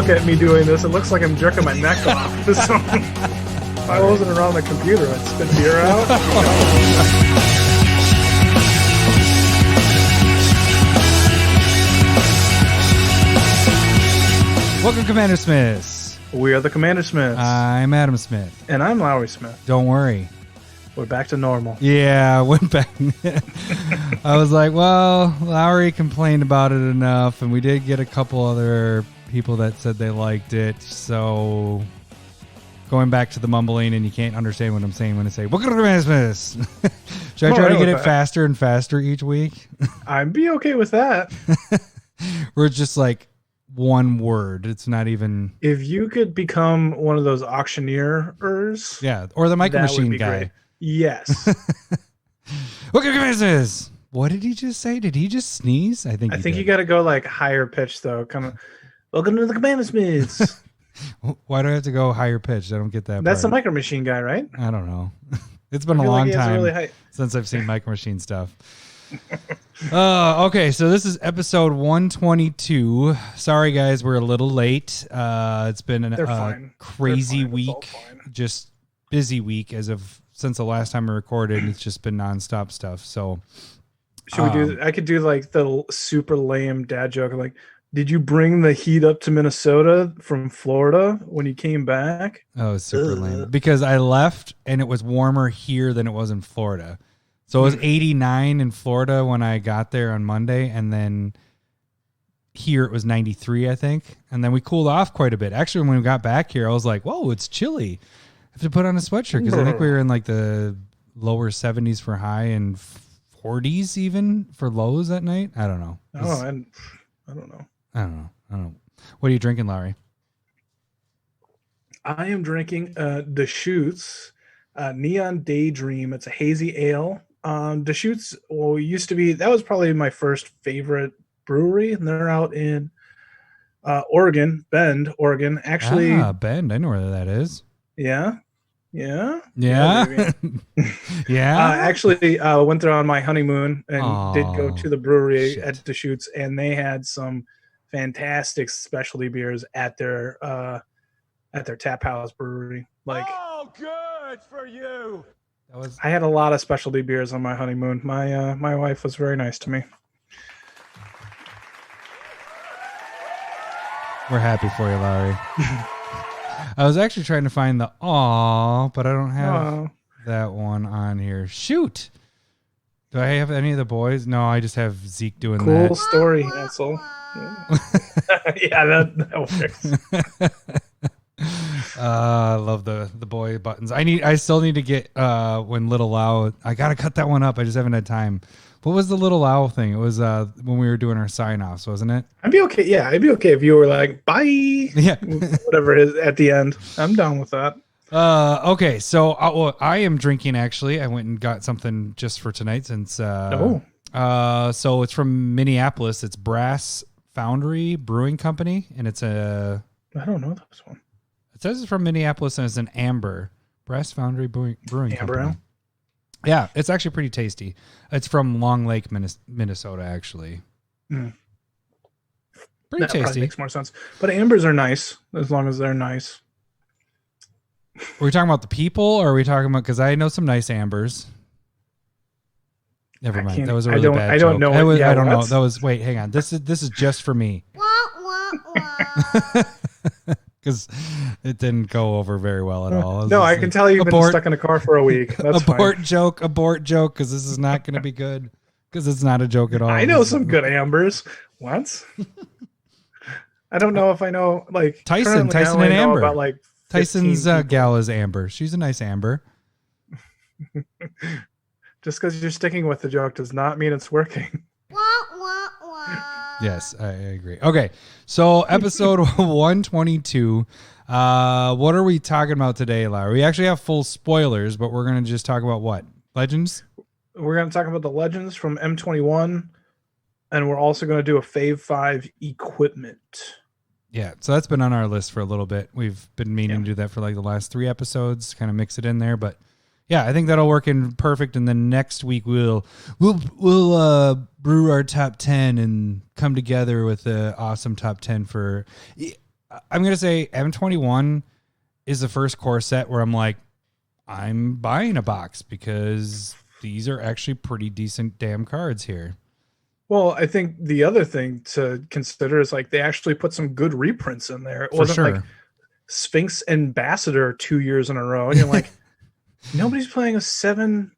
look at me doing this, it looks like I'm jerking my neck off. So, if I wasn't around the computer, I'd spit beer out. Welcome, CommanderSmiths. We are the CommanderSmiths. I'm Adam Smith. And I'm Lowry Smith. Don't worry. We're back to normal. Yeah, I went back. I was like, well, Lowry complained about it enough, and we did get a couple other people that said they liked it, so going back to the mumbling, and you can't understand what I'm saying when I say, welcome to CommanderSmiths. Should I try to get it faster and faster each week? I'd be okay with that. Where it's just like one word. It's not even... If you could become one of those auctioneers. Yeah, or the Micro Machine guy. Great. Yes. Welcome to CommanderSmiths. What did he just say? Did he just sneeze? I think you got to go like higher pitch though. Kind of. Welcome to the CommanderSmiths. Why do I have to go higher pitched? I don't get that. That's part. the Micro Machine guy, right? I don't know. It's been a long time really since I've seen Micro Machine stuff. Okay, so this is episode 122. Sorry, guys, we're a little late. It's been a crazy week, just busy week since the last time I recorded. It's just been nonstop stuff. So, should we do? I could do like the super lame dad joke, like, did you bring the heat up to Minnesota from Florida when you came back? Oh, it's super lame because I left and it was warmer here than it was in Florida. So it was 89 in Florida when I got there on Monday, and then here it was 93, I think. And then we cooled off quite a bit. Actually, when we got back here, I was like, whoa, it's chilly. I have to put on a sweatshirt because I think we were in like the lower 70s for high and 40s even for lows at night. I don't know. I don't know. I don't know. What are you drinking, Larry? I am drinking Deschutes Neon Daydream. It's a hazy ale. Deschutes used to be, that was probably my first favorite brewery, and they're out in Oregon, Bend, Oregon. Actually, Bend. I know where that is. Yeah. Yeah. Actually, went there on my honeymoon and did go to the brewery at Deschutes, and they had some fantastic specialty beers at their tap house brewery. Like, oh, good for you. I had a lot of specialty beers on my honeymoon. My wife was very nice to me. We're happy for you, Larry. I was actually trying to find the but I don't have that one on here. Shoot. Do I have any of the boys? No, I just have Zeke doing that. Cool story, asshole. Yeah, that works. I love the boy buttons. I still need to get when Little Lau. I gotta cut that one up. I just haven't had time. What was the Little Lau thing? It was when we were doing our sign-offs, wasn't it? I'd be okay. Yeah, I'd be okay if you were like, bye. Yeah. Whatever it is at the end. I'm down with that. Okay, so I am drinking, actually. I went and got something just for tonight since... so it's from Minneapolis. It's Brass Foundry Brewing Company, and it's a... I don't know this one. It says it's from Minneapolis, and it's an amber. Brass Foundry Brewing Amber Company. Yeah, it's actually pretty tasty. It's from Long Lake, Minnesota, actually. Mm. Pretty tasty. Probably makes more sense. But ambers are nice, as long as they're nice. Are we talking about the people, or are we talking about... Because I know some nice ambers. Never mind. That was a really bad joke. I don't know. I don't know. That was... Wait, hang on. This is just for me. Because it didn't go over very well at all. No, I can tell you've been stuck in a car for a week. That's abort fine. joke, because this is not going to be good. Because it's not a joke at all. I know some good ambers. What? I don't know if I know, like... Tyson and Amber. About, like, Tyson's gal is Amber. She's a nice Amber. Just because you're sticking with the joke does not mean it's working. Yes, I agree. Okay, so episode 122. What are we talking about today, Larry? We actually have full spoilers, but we're going to just talk about what? Legends? We're going to talk about the Legends from M21, and we're also going to do a Fave 5 equipment. Yeah, so that's been on our list for a little bit. We've been meaning to do that for like the last 3 episodes, kind of mix it in there, but yeah, I think that'll work in perfect. And then next week we'll brew our top 10 and come together with the awesome top 10 for I'm going to say M21 is the first core set where I'm like, I'm buying a box because these are actually pretty decent damn cards here. Well, I think the other thing to consider is like they actually put some good reprints in there. It For wasn't sure. like Sphinx Ambassador 2 years in a row. And you're like, nobody's playing a 7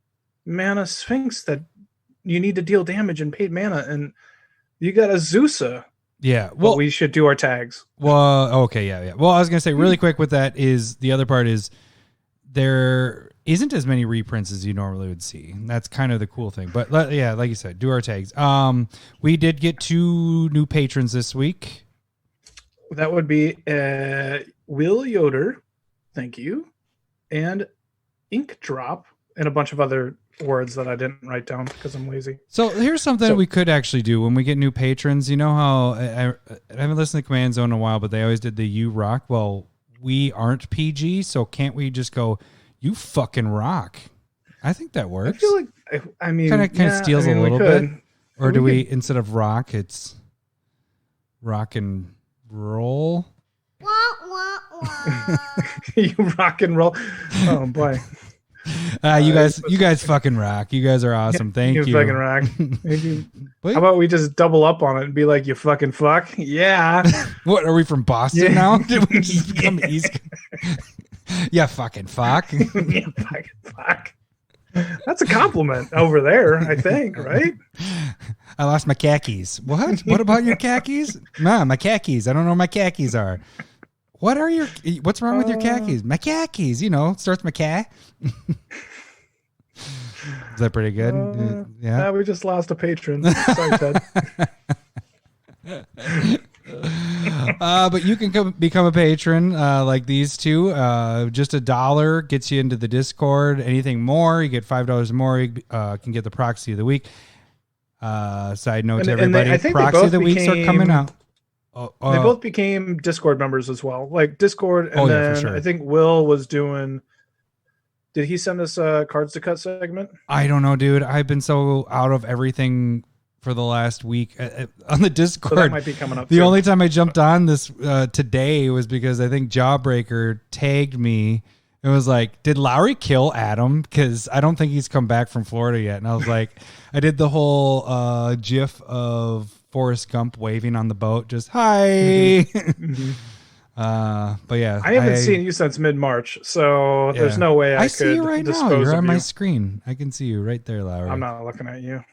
mana Sphinx that you need to deal damage and paid mana. And you got a Zeusa. Yeah. Well, we should do our tags. Well, okay. Yeah. Well, I was going to say really quick with that is the other part is there isn't as many reprints as you normally would see. That's kind of the cool thing. But yeah, like you said, do our tags. We did get 2 new patrons this week. That would be Will Yoder, thank you, and Ink Drop, and a bunch of other words that I didn't write down because I'm lazy. So here's something we could actually do when we get new patrons. You know how I haven't listened to Command Zone in a while, but they always did the "You Rock." Well, we aren't PG, so can't we just go, "You fucking rock"? I think that works. I feel like I mean, kind of steals a little bit, or do we instead of rock, it's rock and roll? You rock and roll. Oh boy. You guys fucking rock. You guys are awesome. Thank you. You fucking rock. How about we just double up on it and be like, you fucking fuck? Yeah. What, are we from Boston now? Did we just become East? Yeah, fucking fuck. Yeah, fucking fuck. That's a compliment over there, I think, right? I lost my khakis. What? What about your khakis? Nah, my khakis. I don't know where my khakis are. What's wrong with your khakis? My khakis, starts my cat. Is that pretty good? Yeah. We just lost a patron. Sorry, Ted. But you can become a patron like these two. Just $1 gets you into the Discord. Anything more, you get $5 more. You can get the Proxy of the Week. Side note to everybody, Proxy of the Weeks are coming out. They both became Discord members as well. Like Discord, and then for sure. I think Will was doing... Did he send us a Cards to Cut segment? I don't know, dude. I've been so out of everything for the last week on the Discord. So that might be coming up. The only time I jumped on this today was because I think Jawbreaker tagged me. It was like, did Lowry kill Adam? Because I don't think he's come back from Florida yet. And I was like, I did the whole GIF of Forrest Gump waving on the boat, just hi. Mm-hmm. But yeah, I haven't seen you since mid-March, so there's no way I see you right now. You're on my screen. I can see you right there, Lowry. I'm not looking at you.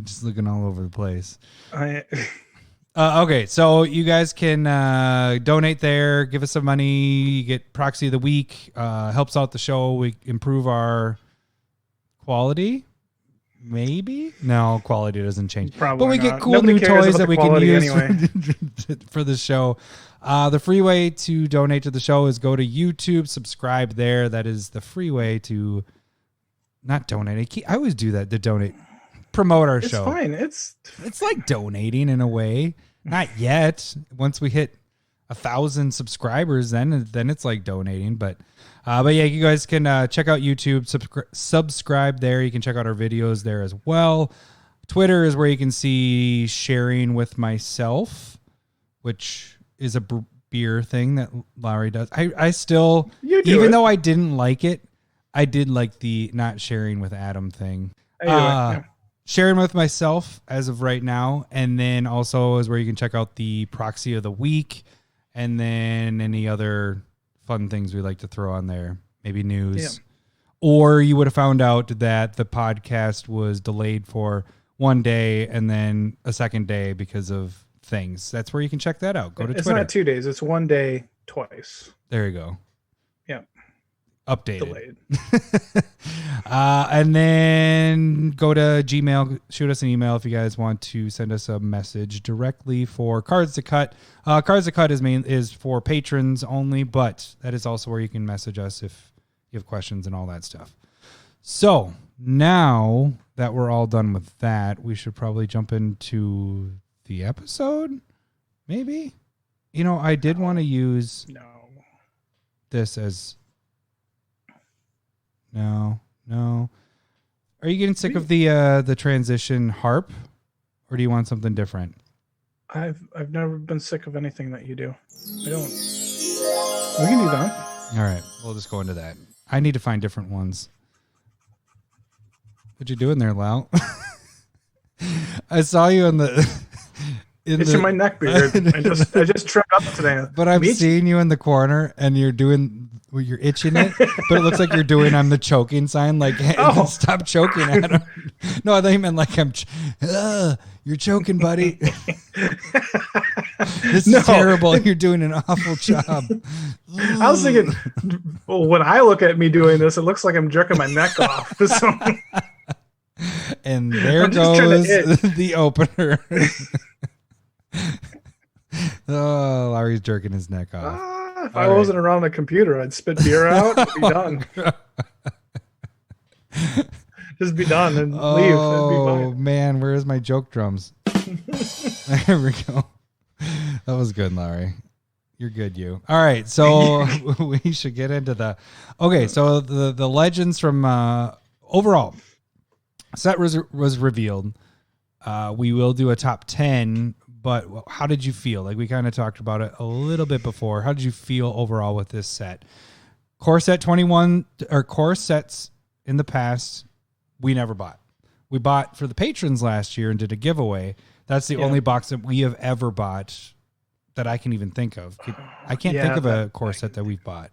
Just looking all over the place. Okay, so you guys can donate there, give us some money, you get Proxy of the Week, helps out the show. We improve our quality. Maybe? No, quality doesn't change. Probably but we not. get cool Nobody new toys that we can use anyway. for the show. The free way to donate to the show is go to YouTube, subscribe there. That is the free way to not donate. I always do that, to donate. Promote our show. It's fine. It's like donating in a way. Not yet. Once we hit 1,000 subscribers, then it's like donating. But yeah, you guys can check out YouTube, subscribe there. You can check out our videos there as well. Twitter is where you can see sharing with myself, which is a beer thing that Lowry does. I still, even though I didn't like it, I did like the not sharing with Adam thing. Sharing with myself as of right now, and then also is where you can check out the Proxy of the Week, and then any other fun things we like to throw on there, maybe news. Yeah. Or you would have found out that the podcast was delayed for one day and then a second day because of things. That's where you can check that out. Go to Twitter. It's not 2 days. It's 1 day twice. There you go. Yeah. Updated. Delayed. And then go to Gmail, shoot us an email if you guys want to send us a message directly for Cards to Cut. Cards to Cut is for patrons only, but that is also where you can message us if you have questions and all that stuff. So now that we're all done with that, we should probably jump into the episode. Maybe. I did want to use this as... No. Are you getting sick of the transition harp, or do you want something different? I've never been sick of anything that you do. I don't. We can do that. All right, we'll just go into that. I need to find different ones. What you doing there, Lau? I saw you in the. It's in my neck beard. I just trimmed up today. But I'm seeing you in the corner, and you're itching it, but it looks like you're doing I'm the choking sign, like hey, stop choking at him. No, I thought you meant like you're choking, buddy. This is terrible. You're doing an awful job. I was thinking, well, when I look at me doing this, it looks like I'm jerking my neck off. So. And there goes the opener. Oh, Larry's jerking his neck off. If I wasn't around the computer, I'd spit beer out and be done. Just be done and leave. Oh, man, where's my joke drums? There we go. That was good, Larry. You're good, you. All right, so we should get into the... Okay, so the legends from... overall, set was revealed. We will do a top 10... But how did you feel? Like we kind of talked about it a little bit before. How did you feel overall with this set? Core set 21 or core sets in the past, we never bought. We bought for the patrons last year and did a giveaway. That's the only box that we have ever bought that I can even think of. I can't think of a core set that we've bought.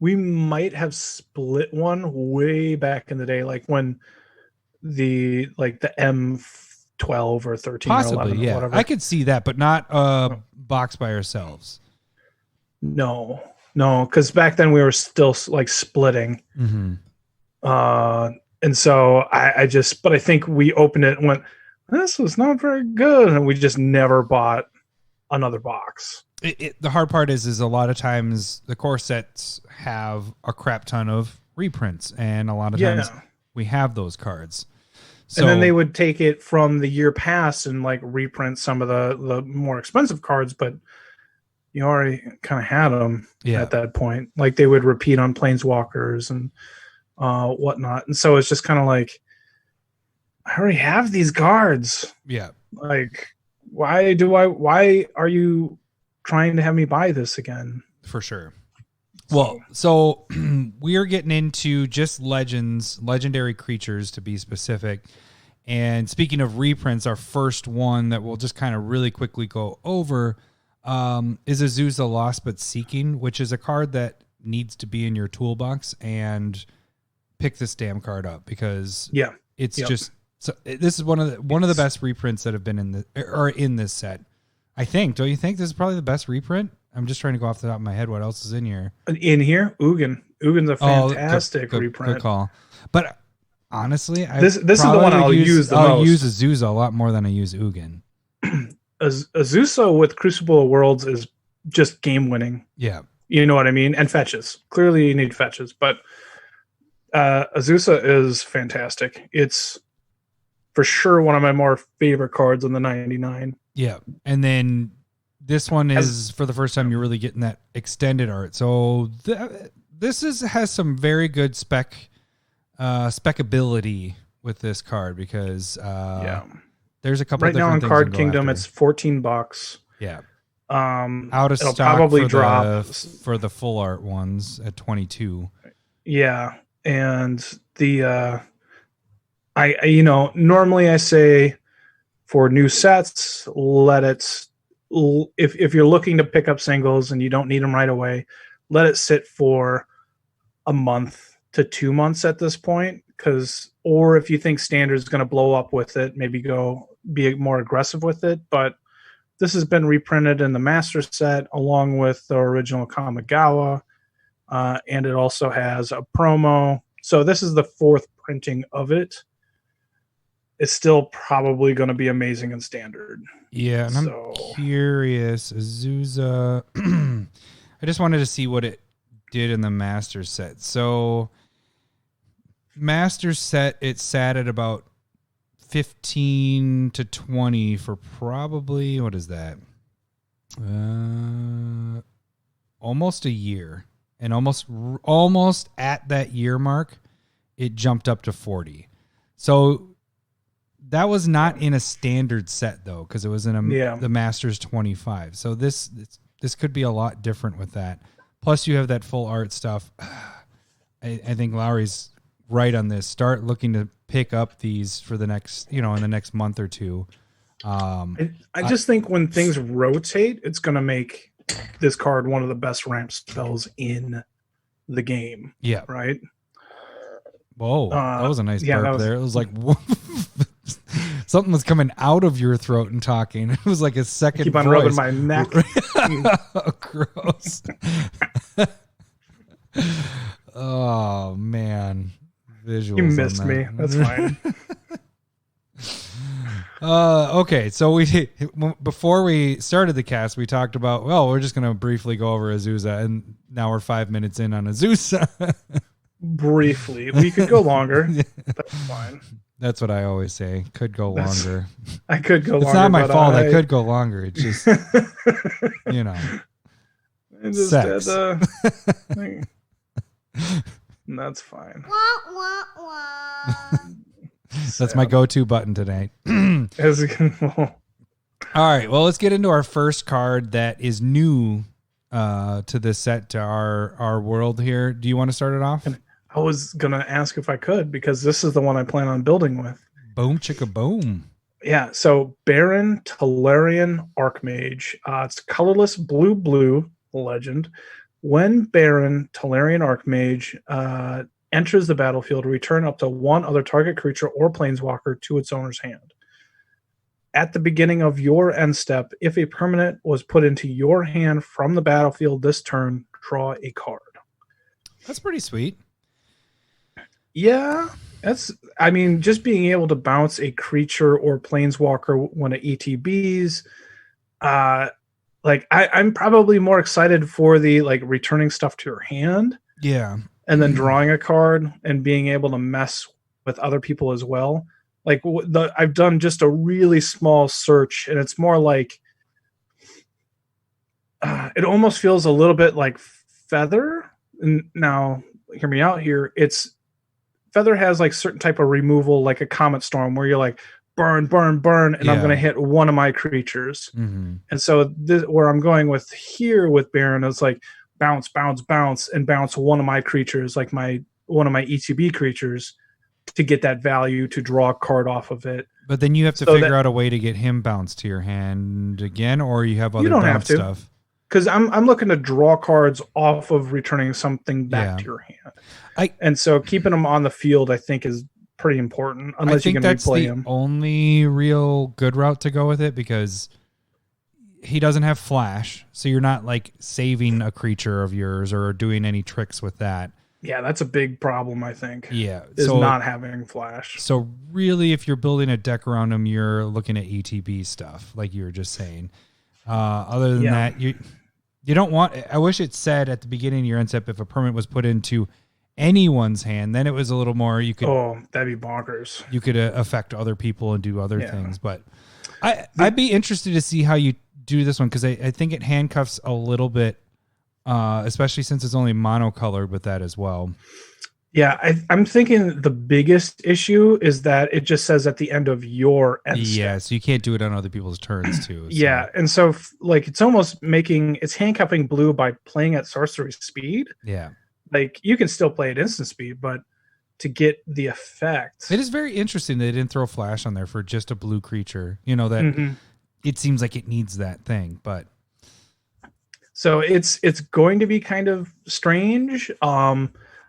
We might have split one way back in the day, like when the M12 or 13 possibly, or 11 yeah. or whatever. I could see that, but not a box by ourselves. No, because back then we were still like splitting. Mm-hmm. And so I think we opened it and went, this was not very good. And we just never bought another box. The hard part is a lot of times the core sets have a crap ton of reprints, and a lot of times we have those cards. So, and then they would take it from the year past and like reprint some of the more expensive cards, but you already kind of had them at that point. Like they would repeat on Planeswalkers and whatnot. And so it's just kind of like, I already have these cards. Yeah. Like, why are you trying to have me buy this again? For sure. Well, so we are getting into just legendary creatures to be specific. And speaking of reprints, our first one that we'll just kind of really quickly go over is Azusa Lost But Seeking, which is a card that needs to be in your toolbox, and pick this damn card up because it's just this is one of the best reprints that have been in this set. I think. Don't you think this is probably the best reprint? I'm just trying to go off the top of my head what else is in here. In here, Ugin. Ugin's a fantastic reprint. Good call. But honestly, this is the one I'll use the most. I'll use Azusa a lot more than I use Ugin. Azusa with Crucible of Worlds is just game winning. Yeah. You know what I mean? And fetches. Clearly you need fetches, but Azusa is fantastic. It's for sure one of my more favorite cards in the 99. Yeah. And then this one is for the first time you're really getting that extended art. So this has some very good specability with this card because there's a couple right now different on Card things Kingdom it's $14. Yeah. Out of stock probably drop for the full art ones at 22. Yeah. And the I normally I say for new sets, let it if you're looking to pick up singles and you don't need them right away, let it sit for a month to 2 months at this point. Or if you think standard is going to blow up with it, maybe go be more aggressive with it. But this has been reprinted in the master set along with the original Kamigawa, and it also has a promo. So this is the fourth printing of it. It's still probably going to be amazing in standard. Yeah, and I'm curious. Azusa, I just wanted to see what it did in the master set. So master set, it sat at about 15 to 20 for probably, what is that? Almost a year. And almost at that year mark, it jumped up to 40. So that was not in a standard set though, because it was in Yeah. the Masters 25. So this could be a lot different with that. Plus, you have that full art stuff. I think Lowry's right on this. Start looking to pick up these for the next, in the next month or two. I just think when things rotate, it's going to make this card one of the best ramp spells in the game. Yeah. Right? Whoa, that was a nice burp there. It was like something was coming out of your throat and talking. It was like a second Keep on voice. rubbing my neck. Oh, gross. Oh, man. Visuals. You missed me. That's fine. Okay, so before we started the cast, we talked about, we're just going to briefly go over Azusa, and now we're 5 minutes in on Azusa. Briefly. We could go longer. That's fine. That's what I always say. Could go longer. I could go longer. It's not my fault. I could go longer. It's just, sex. That's fine. That's my go-to button today. All right. Well, let's get into our first card that is new to this set, to our world here. Do you want to start it off? I was going to ask if I could, because this is the one I plan on building with. Boom, chicka, boom. Yeah, so Baron Talarian Archmage. It's colorless blue legend. When Baron Talarian Archmage enters the battlefield, return up to one other target creature or planeswalker to its owner's hand. At the beginning of your end step, if a permanent was put into your hand from the battlefield this turn, draw a card. That's pretty sweet. Yeah, just being able to bounce a creature or planeswalker when it ETBs, I'm probably more excited for the returning stuff to your hand. Yeah. And then drawing a card and being able to mess with other people as well. I've done just a really small search, and it's more like it almost feels a little bit like Feather. And now, hear me out here. Feather has certain type of removal, like a Comet Storm, where you're like, burn, and I'm going to hit one of my creatures. Mm-hmm. And so where I'm going with here with Baron is bounce, and bounce one of my creatures, one of my ETB creatures, to get that value to draw a card off of it. But then you have to figure out a way to get him bounced to your hand again, or you have other bounce stuff. Because I'm looking to draw cards off of returning something back to your hand. And so keeping them on the field, I think, is pretty important, unless you can replay him. I think that's the only real good route to go with it, because he doesn't have flash, so you're not saving a creature of yours or doing any tricks with that. Yeah, that's a big problem, I think. Yeah. Is not having flash. So really, if you're building a deck around him, you're looking at ETB stuff, like you were just saying. Other than that, you don't want... I wish it said at the beginning of your end step, if a permanent was put into anyone's hand, then it was a little more... You could... Oh, that'd be bonkers. You could affect other people and do other things. But I'd be interested to see how you do this one, because I think it handcuffs a little bit, especially since it's only monocolored with that as well. Yeah, I'm thinking the biggest issue is that it just says at the end of your end step. Yeah, so you can't do it on other people's turns too. So. Yeah, and so it's almost it's handcuffing blue by playing at sorcery speed. Yeah. You can still play at instant speed, but to get the effect. It is very interesting they didn't throw flash on there for just a blue creature. That it seems like it needs that thing, but so it's going to be kind of strange.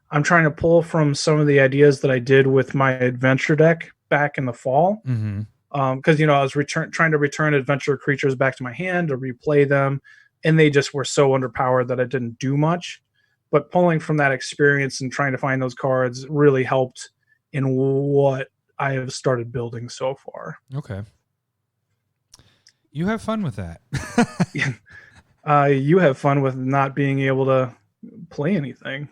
I'm trying to pull from some of the ideas that I did with my adventure deck back in the fall. Because I was trying to return adventure creatures back to my hand to replay them, and they just were so underpowered that it didn't do much. But pulling from that experience and trying to find those cards really helped in what I have started building so far. Okay. You have fun with that. You have fun with not being able to play anything.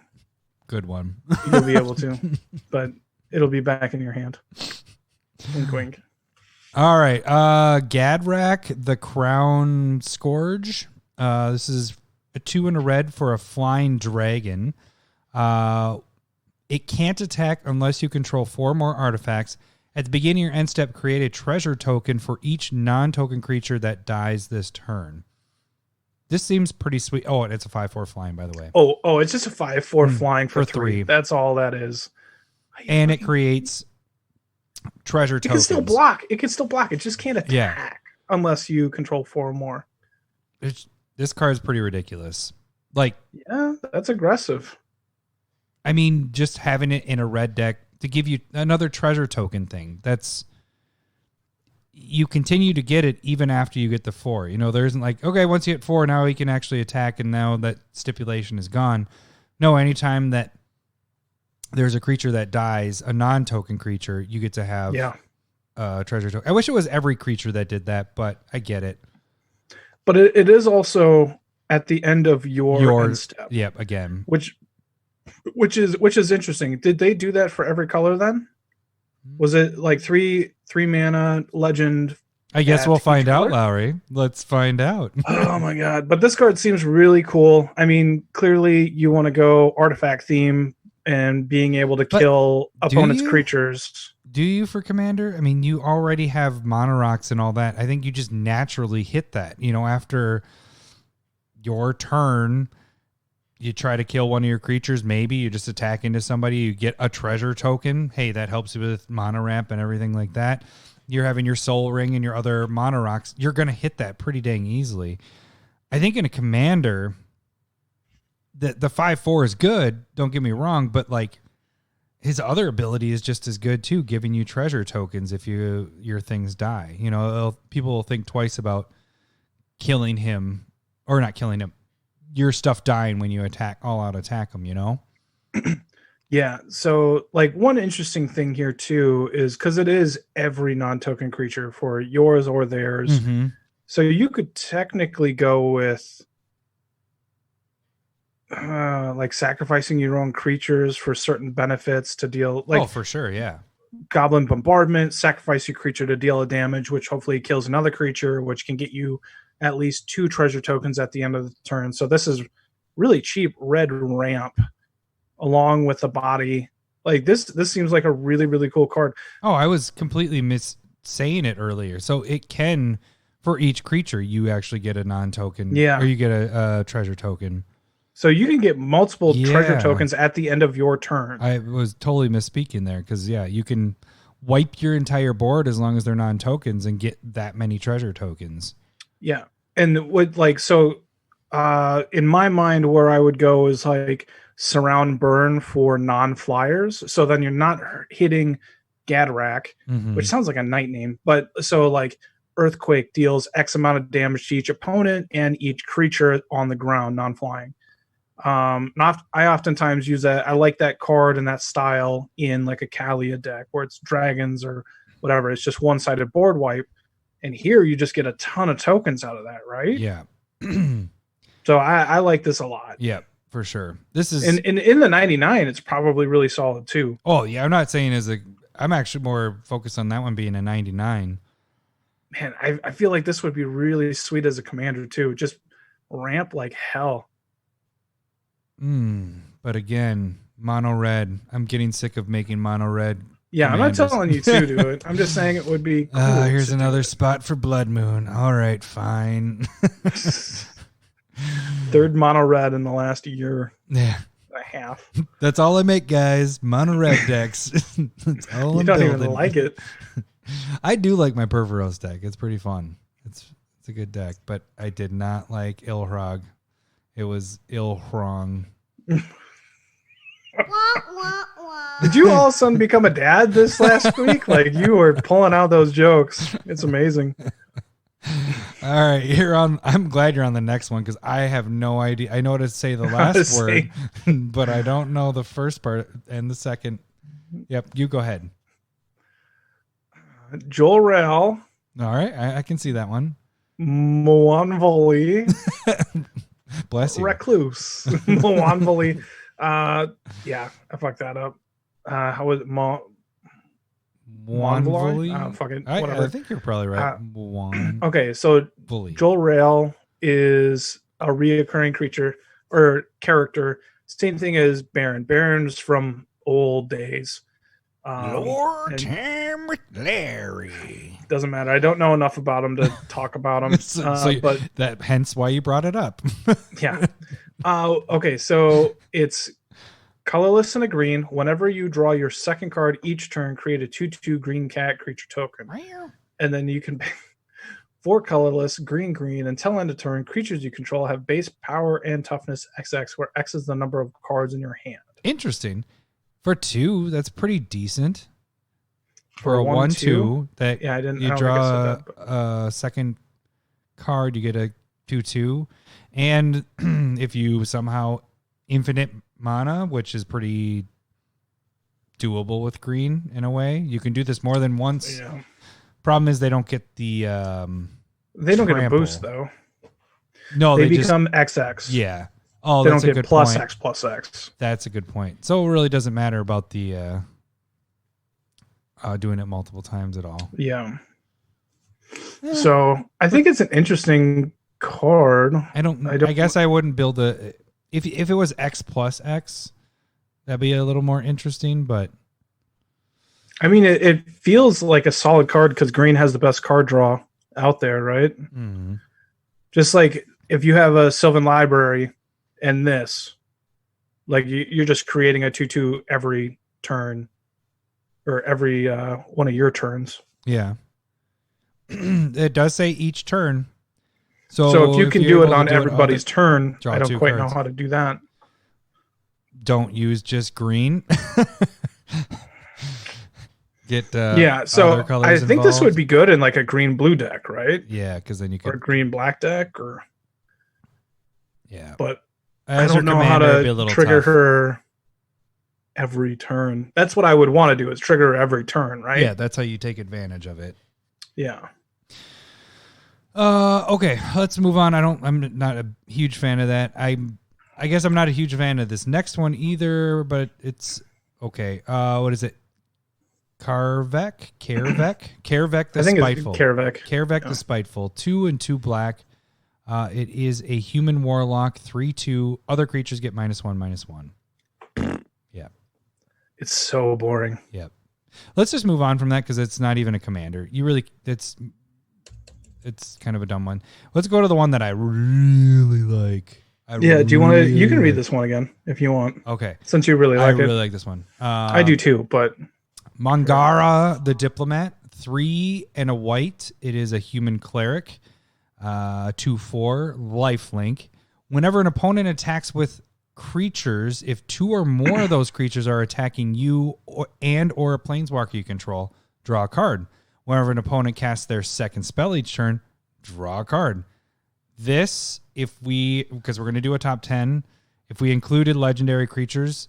Good one. You'll be able to, but it'll be back in your hand. Wink, wink. All right. Gadrak, the Crown Scourge. This is a 2 and a red for a flying dragon. It can't attack unless you control 4 more artifacts, At the beginning of your end step, create a treasure token for each non-token creature that dies this turn. This seems pretty sweet. Oh, and it's a 5/4 flying, by the way. Oh, it's just a 5/4 flying for 3. 3. That's all that is. And it creates treasure tokens. It can still block. It can still block. It just can't attack unless you control 4 or more. This card is pretty ridiculous. Like, yeah, that's aggressive. I mean, just having it in a red deck to give you another treasure token thing. That's, you continue to get it even after you get the 4. You know, there isn't like, okay, once you hit 4, now he can actually attack, and now that stipulation is gone. No, anytime that there's a creature that dies, a non-token creature, you get to have treasure token. I wish it was every creature that did that, but I get it. But it is also at the end of your end step. Yep, again. Which is interesting. Did they do that for every color then? Was it like three mana legend? I guess we'll find out, Lowry. Let's find out. Oh my god. But this card seems really cool. I mean, clearly you want to go artifact theme and being able to kill opponents' creatures. Do you for Commander? I mean, you already have Mono Rocks and all that. I think you just naturally hit that. You know, after your turn, you try to kill one of your creatures. Maybe you just attack into somebody. You get a treasure token. Hey, that helps you with Mono Ramp and everything like that. You're having your Soul Ring and your other Mono Rocks. You're going to hit that pretty dang easily. I think in a Commander, the 5/4 is good. Don't get me wrong, but like, his other ability is just as good too, giving you treasure tokens if your things die. You know, people will think twice about killing him, or not killing him, your stuff dying when you all out attack him, you know? Yeah. So like one interesting thing here too is because it is every non-token creature for yours or theirs. Mm-hmm. So you could technically go with like sacrificing your own creatures for certain benefits to deal, like, oh, for sure, yeah. Goblin Bombardment, sacrifice your creature to deal a damage, which hopefully kills another creature, which can get you at least 2 treasure tokens at the end of the turn. So this is really cheap red ramp along with the body. Like this seems like a really, really cool card. Oh, I was completely saying it earlier. So it can, for each creature, you actually get a non-token, or you get a treasure token. So you can get multiple treasure tokens at the end of your turn. I was totally misspeaking there because, you can wipe your entire board as long as they're non-tokens and get that many treasure tokens. Yeah. And what, like, so in my mind, where I would go is like surround burn for non-flyers. So then you're not hitting Gadrak, which sounds like a knight name. But so like Earthquake deals X amount of damage to each opponent and each creature on the ground, non-flying. I oftentimes use that. I like that card and that style in like a Kalia deck where it's dragons or whatever. It's just one-sided board wipe. And here you just get a ton of tokens out of that, right? Yeah. So I like this a lot. Yeah, for sure. This is in the 99, it's probably really solid too. Oh yeah, I'm not saying I'm actually more focused on that one being a 99. Man, I feel like this would be really sweet as a commander too. Just ramp like hell. But again, mono red. I'm getting sick of making mono red. Yeah, commanders. I'm not telling you to do it. I'm just saying it would be cool. Here's another spot for Blood Moon. All right, fine. Third mono red in the last year. Yeah. And a half. That's all I make, guys. Mono red decks. That's all I'm building. Even like it. I do like my Perforos deck. It's pretty fun. It's a good deck, but I did not like Ilhrog. It was Ilhrong. Did you all of a sudden become a dad this last week? Like you were pulling out those jokes. It's amazing. All right, I'm glad you're on the next one because I have no idea. I know how to say the last word, but I don't know the first part and the second. Yep, you go ahead. Jor-El. All right, I can see that one. Moanvoli. Bless you. Recluse. Moanvoli. Yeah, I fucked that up. How was it? Moanvoli? Fucking whatever. I think you're probably right. Okay, so Jor-El is a reoccurring creature or character. Same thing as Baron. Baron's from old days. Lord and Time with Larry. doesn't matter. I don't know enough about them to talk about them. But that hence why you brought it up. yeah. Okay, so it's colorless and a green. Whenever you draw your second card each turn, create a 2/2 green cat creature token. And then you can 4 colorless, green, until end of turn. Creatures you control have base power and toughness XX, where X is the number of cards in your hand. Interesting. For 2, that's pretty decent. For a 1/2 that I didn't. you I don't draw think I said that, a second card, you get a 2/2. And if you somehow infinite mana, which is pretty doable with green in a way, you can do this more than once. Yeah. Problem is they don't get the they don't get a trample. boost though. No, they just become XX. Yeah. Oh, they that's don't a get good plus point. X plus X. That's a good point. So it really doesn't matter about the doing it multiple times at all. Yeah. So I think it's an interesting card. I guess I wouldn't build if it was X plus X, that'd be a little more interesting, but I mean, it feels like a solid card because green has the best card draw out there, right? Mm-hmm. Just like if you have a Sylvan Library and this, like you're just creating a 2/2 every turn or every one of your turns. Yeah. It does say each turn. So if you can do it on everybody's turn, I don't quite know how to do that. Don't use just green. Get so I think this would be good in like a green blue deck, right? Yeah, because then you could or green black deck or but as I don't know how to trigger her every turn. That's what I would want to do is trigger her every turn, right? Yeah, that's how you take advantage of it. Yeah. Okay, let's move on. I'm not a huge fan of that. I guess I'm not a huge fan of this next one either, but it's okay. What is it? Karvek the Spiteful. Karvek the Spiteful. 2 and 2 black. It is a human warlock. 3/2. Other creatures get -1/-1. Yeah. It's so boring. Yep. Let's just move on from that because it's not even a commander. It's kind of a dumb one. Let's go to the one that I really like. Do you want to? You can read this one again if you want. Okay. Since you really like it. I really like this one. I do too, but Mangara the Diplomat, 3 and a white. It is a human cleric. 2/4 lifelink. Whenever an opponent attacks with creatures, if 2 or more of those creatures are attacking you or a planeswalker you control, draw a card. Whenever an opponent casts their second spell each turn, draw a card. This, because we're going to do a top 10, if we included legendary creatures,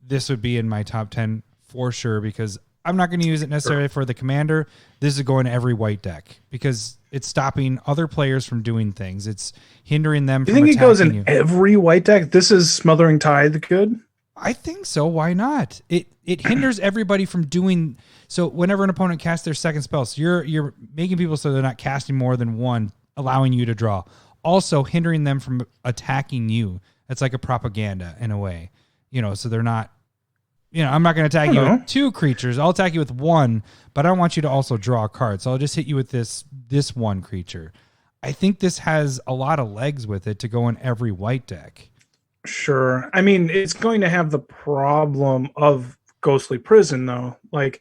this would be in my top 10 for sure, because I'm not going to use it necessarily for the commander. This is going to every white deck because it's stopping other players from doing things. It's hindering them from attacking you. You think it goes in every white deck? This is Smothering Tithe good? I think so. Why not? It hinders everybody from doing... So whenever an opponent casts their second spell, so you're making people so they're not casting more than one, allowing you to draw. Also hindering them from attacking you. That's like a propaganda in a way. So they're not... I'm not going to attack you with 2 creatures. I'll attack you with 1, but I don't want you to also draw a card. So I'll just hit you with this one creature. I think this has a lot of legs with it to go in every white deck. Sure. I mean, it's going to have the problem of Ghostly Prison, though. Like,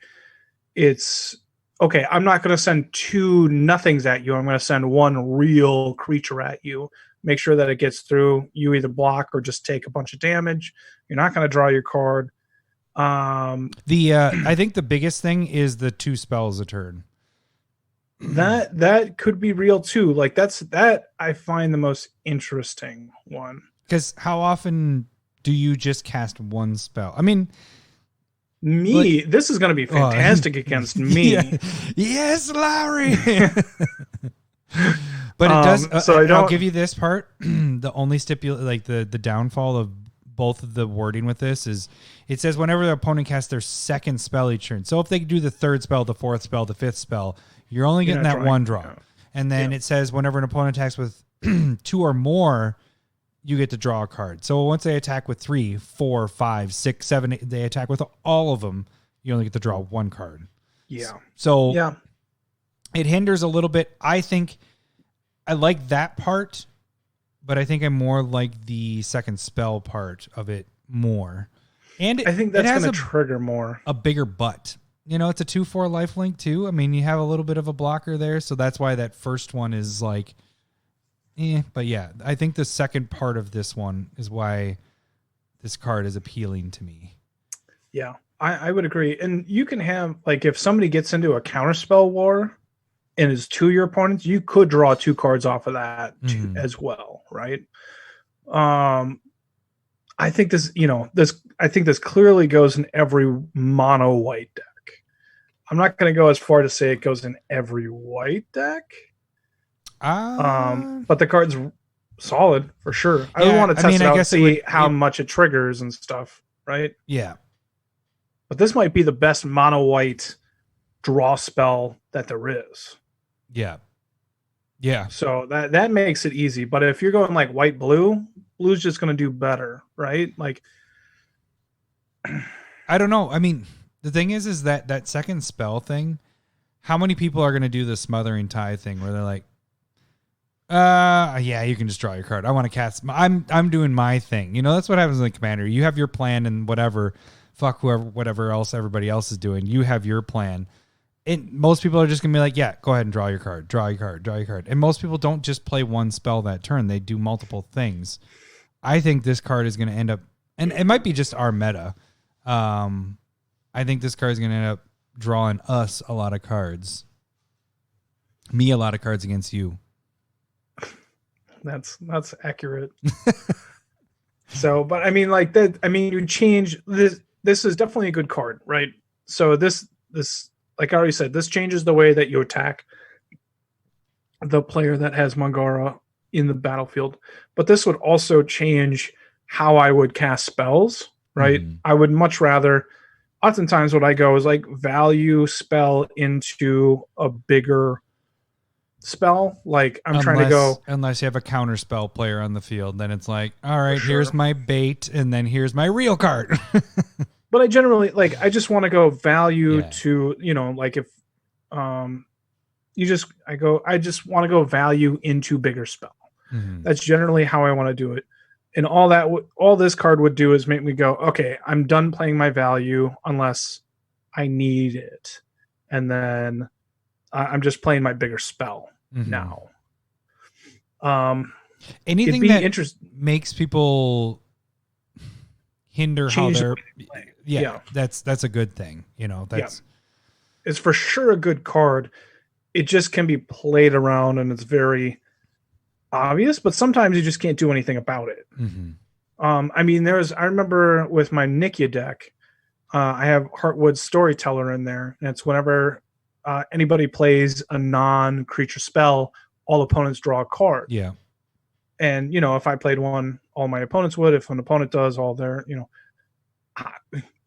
it's... Okay, I'm not going to send 2 nothings at you. I'm going to send 1 real creature at you. Make sure that it gets through. You either block or just take a bunch of damage. You're not going to draw your card. I think the biggest thing is the 2 spells a turn. That could be real too. Like that I find the most interesting one. Because how often do you just cast 1 spell? I mean, this is going to be fantastic against me. Yeah. Yes, Larry. But it does. So I'll give you this part. The only the downfall of both of the wording with this is it says whenever the opponent casts their second spell each turn. So if they do the 3rd spell, the 4th spell, the 5th spell, you're only getting that 1 draw. Yeah. And then it says whenever an opponent attacks with 2 or more, you get to draw a card. So once they attack with 3, 4, 5, 6, 7, 8, they attack with all of them, You only get to draw one card. Yeah. So Yeah. it hinders a little bit. I think I like that part, but I think I more like the second spell part of it more. And I think that's it has going to trigger more. a bigger butt. You know, it's a 2/4 lifelink too. I mean, you have a little bit of a blocker there, so that's why that first one is like, But yeah, I think the second part of this one is why this card is appealing to me. Yeah, I would agree. And you can have, like, if somebody gets into a counterspell war and is to your opponents, you could draw 2 cards off of that as well, right? I think this, I think this clearly goes in every mono white deck. I'm not going to go as far to say it goes in every white deck. But the card's solid for sure. I would want to test it out and see how much it triggers and stuff, right? Yeah. But this might be the best mono white draw spell that there is. Yeah. Yeah. So that makes it easy. But if you're going like white blue, blue's just going to do better, right? Like, I don't know. I mean, the thing is that second spell thing, how many people are going to do the Smothering Tithe thing where they're like, yeah, you can just draw your card. I want to cast. I'm doing my thing. You know, that's what happens in the Commander. You have your plan and whatever, fuck whatever else everybody else is doing. You have your plan. And most people are just going to be like, yeah, go ahead and draw your card. Draw your card. Draw your card. And most people don't just play one spell that turn. They do multiple things. I think this card is going to end up, and it might be just our meta. I think this card is going to end up drawing us a lot of cards. Me a lot of cards against you. That's accurate. So, but I mean, like that. I mean, you change this. This is definitely a good card, right? So this, like I already said, this changes the way that you attack the player that has Mangara in the battlefield. But this would also change how I would cast spells, right? I would much rather. Oftentimes, what I go is like value spell into a bigger spell. Like trying to go, unless you have a counter spell player on the field, then it's like, all right, here's my bait, and then here's my real card. But I generally I just want to go value to, like if I just want to go value into bigger spell. That's generally how I want to do it. And all this card would do is make me go, okay, I'm done playing my value unless I need it. And then I'm just playing my bigger spell now. Anything that makes people hinder change how they're that's a good thing. It's for sure a good card. It just can be played around and it's very obvious, but sometimes you just can't do anything about it. I mean, I remember with my Nikia deck, I have Heartwood Storyteller in there, and it's whenever anybody plays a non-creature spell, all opponents draw a card. Yeah. And, if I played one, all my opponents would. If an opponent does, all their,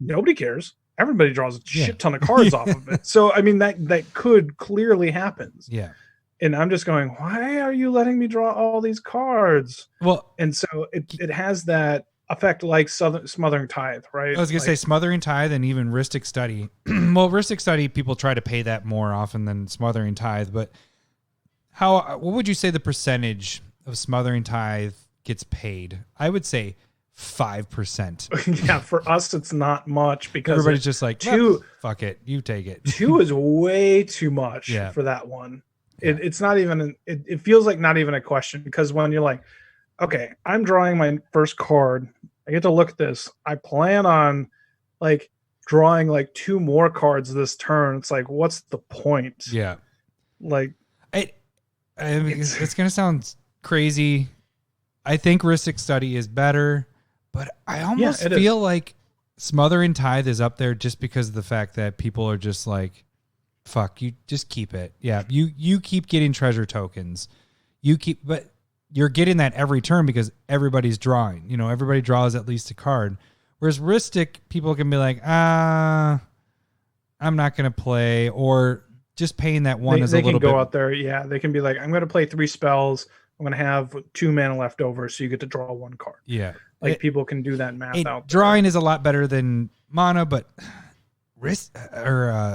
nobody cares. Everybody draws a shit ton of cards off of it. So, I mean, that could clearly happen. Yeah. And I'm just going, why are you letting me draw all these cards? Well, and so it has that effect like Smothering Tithe, right? I was going to say Smothering Tithe and even Rhystic Study. Well, Rhystic Study, people try to pay that more often than Smothering Tithe. But what would you say the percentage of Smothering Tithe gets paid? I would say 5%. Yeah, for us, it's not much because everybody's just like, fuck it, you take it. 2 is way too much for that one. It's not even, it feels like not even a question, because when you're like, okay, I'm drawing my first card, I get to look at this, I plan on like drawing like 2 more cards this turn. It's like, what's the point? Yeah. Like, I mean, it's going to sound crazy. I think Rhystic Study is better, but I almost feel like Smothering Tithe is up there just because of the fact that people are just like, fuck, you just keep it. Yeah, you keep getting treasure tokens. But you're getting that every turn because everybody's drawing. Everybody draws at least a card. Whereas Rhystic, people can be like, I'm not going to play, or just paying that one is a little bit. They can go out there, they can be like, I'm going to play 3 spells. I'm going to have 2 mana left over, so you get to draw 1 card. Yeah. People can do that math out there. Drawing is a lot better than mana, but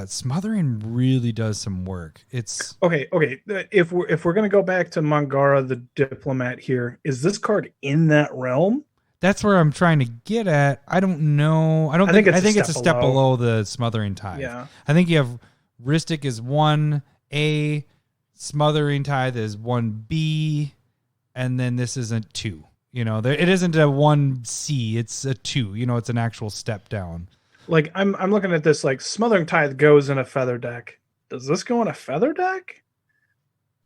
Smothering really does some work. It's Okay. If we're gonna go back to Mangara the Diplomat here, is this card in that realm? that's where I'm trying to get at. I don't know. I think it's a step below the Smothering Tithe. Yeah. I think you have Ristic is 1A, Smothering Tithe is 1B, and then this isn't 2. It isn't a 1C, it's a 2. It's an actual step down. Like I'm looking at this, like Smothering Tithe goes in a feather deck. Does this go in a feather deck?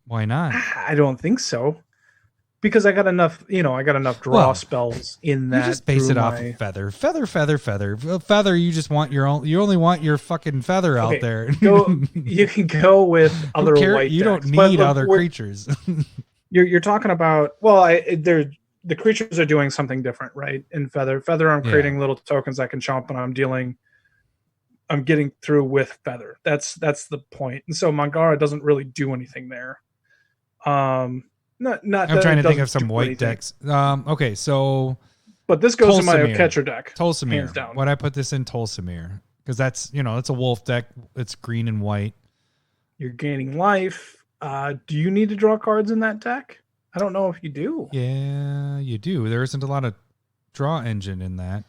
Why not? I don't think so. Because I got enough draw spells in that. You just base it off of feather. Feather, you just want you only want your fucking feather out there. You can go with other white You decks, don't need other creatures. You're talking about, the creatures are doing something different, right? In Feather, I'm creating little tokens I can chomp, and I'm getting through with Feather. That's the point. And so Mangara doesn't really do anything there. I'm trying to think of some white decks. Okay, so but this goes in my catcher deck. Tolsimir. Hands down. Why'd I put this in Tolsimir? Because that's it's a wolf deck. It's green and white. You're gaining life. Do you need to draw cards in that deck? I don't know if you do. Yeah, you do. There isn't a lot of draw engine in that.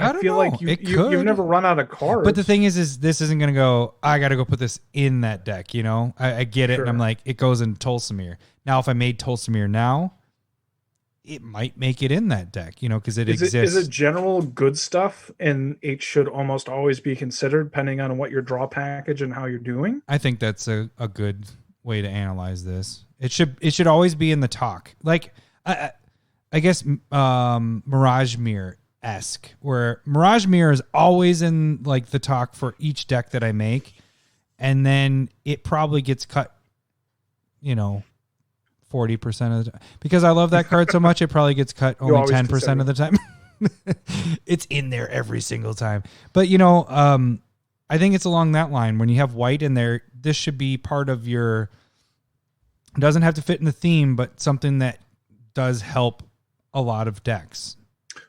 I feel like you've never run out of cards. But the thing is this isn't going to go, I got to go put this in that deck, I get it, sure. And I'm like, it goes in Tolsimir. Now, if I made Tolsimir now, it might make it in that deck, because it exists. Is it general good stuff, and it should almost always be considered, depending on what your draw package and how you're doing? I think that's a good way to analyze this. It should always be in the talk. Like, I guess Mirage Mirror-esque, where Mirage Mirror is always in like the talk for each deck that I make, and then it probably gets cut, 40% of the time. Because I love that card so much, it probably gets cut only 10% of the time. It's in there every single time. But, I think it's along that line. When you have white in there, this should be part of your... It doesn't have to fit in the theme, but something that does help a lot of decks.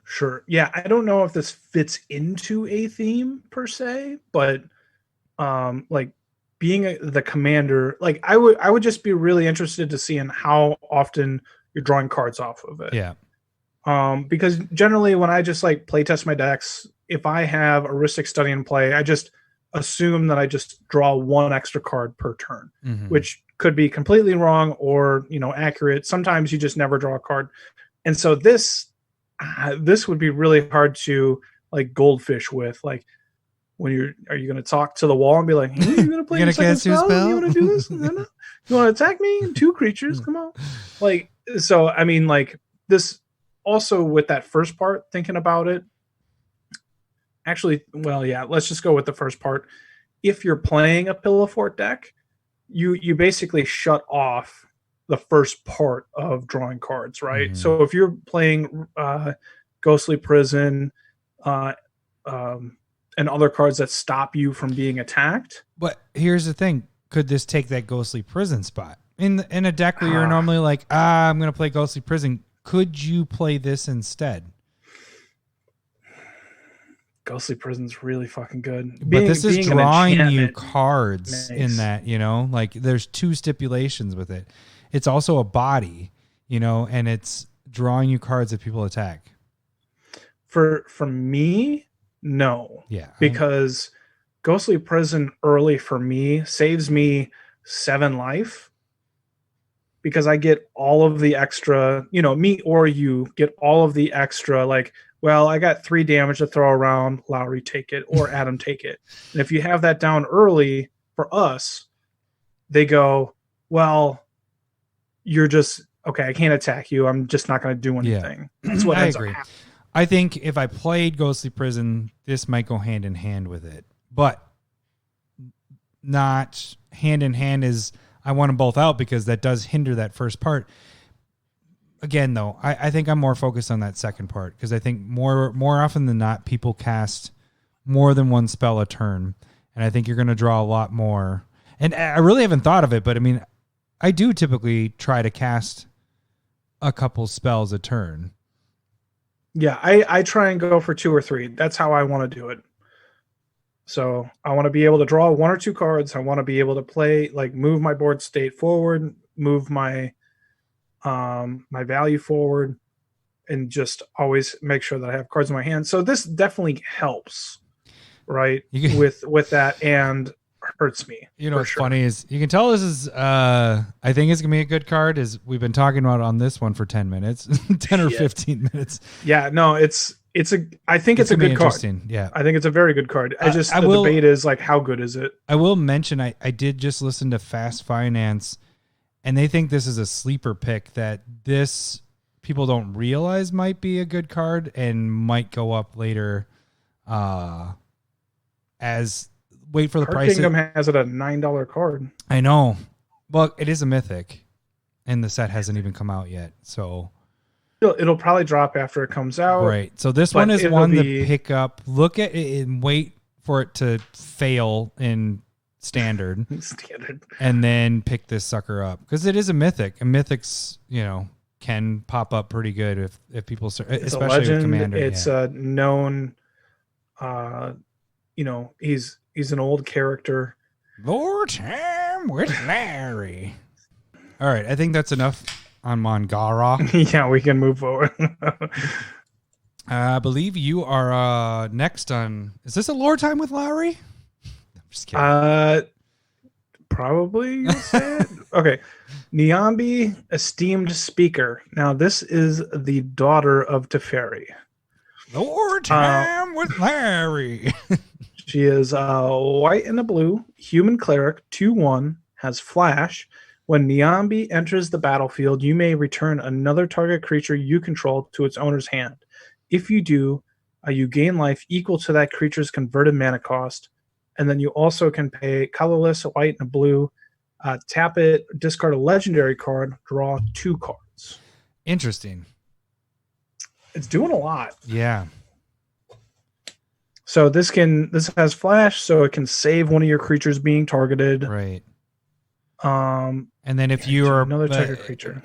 Sure. Yeah, I don't know if this fits into a theme per se, but like being the commander, like I would just be really interested to see in how often you're drawing cards off of it. Yeah. Because generally when I just like play test my decks, if I have a Ristic Study in play, I just assume that I just draw one extra card per turn, which could be completely wrong or, accurate. Sometimes you just never draw a card. And so this would be really hard to like goldfish with. Like, are you going to talk to the wall and be like, hey, you're going to play a second spell? You want to do this? No. You want to attack me? 2 creatures? Come on. Like, so, I mean, like this also with that first part, thinking about it, actually, well, yeah, let's just go with the first part. If you're playing a Pillow Fort deck, you basically shut off the first part of drawing cards, right? Mm-hmm. So if you're playing Ghostly Prison and other cards that stop you from being attacked. But here's the thing. Could this take that Ghostly Prison spot? In a deck where you're normally like, I'm going to play Ghostly Prison, could you play this instead? Ghostly Prison's really fucking good. But this is drawing you cards in that, like there's 2 stipulations with it. It's also a body, and it's drawing you cards that people attack. For me, no. Yeah. Because Ghostly Prison early for me saves me 7 life. Because I get all of the extra, me or you get all of the extra, like, well, I got 3 damage to throw around, Lowry take it, or Adam take it. And if you have that down early for us, they go, well, you're just, okay, I can't attack you. I'm just not going to do anything. Yeah. That's what I agree. I think if I played Ghostly Prison, this might go hand in hand with it. But not hand in hand is I want them both out because that does hinder that first part. Again, though, I think I'm more focused on that second part because I think more often than not, people cast more than one spell a turn. And I think you're going to draw a lot more. And I really haven't thought of it, but I mean, I do typically try to cast a couple spells a turn. Yeah, I try and go for 2 or 3. That's how I want to do it. So I want to be able to draw 1 or 2 cards. I want to be able to play, like, move my board state forward, move my my value forward, and just always make sure that I have cards in my hand. So this definitely helps, right? With that, and hurts me. You know what's funny is you can tell this is I think it's gonna be a good card. Is we've been talking about on this one for 10 minutes, 10 or 15 minutes. Yeah, no, I think it's a good card. Yeah, I think it's a very good card. The debate is like, how good is it? I will mention I did just listen to Fast Finance, and they think this is a sleeper pick that this people don't realize might be a good card and might go up later. As wait for the price. Kingdom has it at $9 card. I know. Well, it is a mythic, and the set hasn't even come out yet, so it'll probably drop after it comes out. Right. So this one is one to pick up. Look at it and wait for it to fail in standard, and then pick this sucker up because it is a mythic. And mythics, can pop up pretty good if people, especially with Commander. It's a known. He's an old character. More time with Larry. All right, I think that's enough on Mangara. Yeah, we can move forward. I believe you are next on. Is this a lore time with Larry? I'm just kidding. Probably. You'll say it. Okay, Niambi, esteemed speaker. Now this is the daughter of Teferi. Lore time with Larry. She is white and a blue, human cleric, 2/1, has flash. When Niambi enters the battlefield, you may return another target creature you control to its owner's hand. If you do, you gain life equal to that creature's converted mana cost. And then you also can pay colorless, white and blue, tap it, discard a legendary card, draw 2 cards. Interesting. It's doing a lot. Yeah. So this has flash, so it can save one of your creatures being targeted. Right. And then if you are another target creature,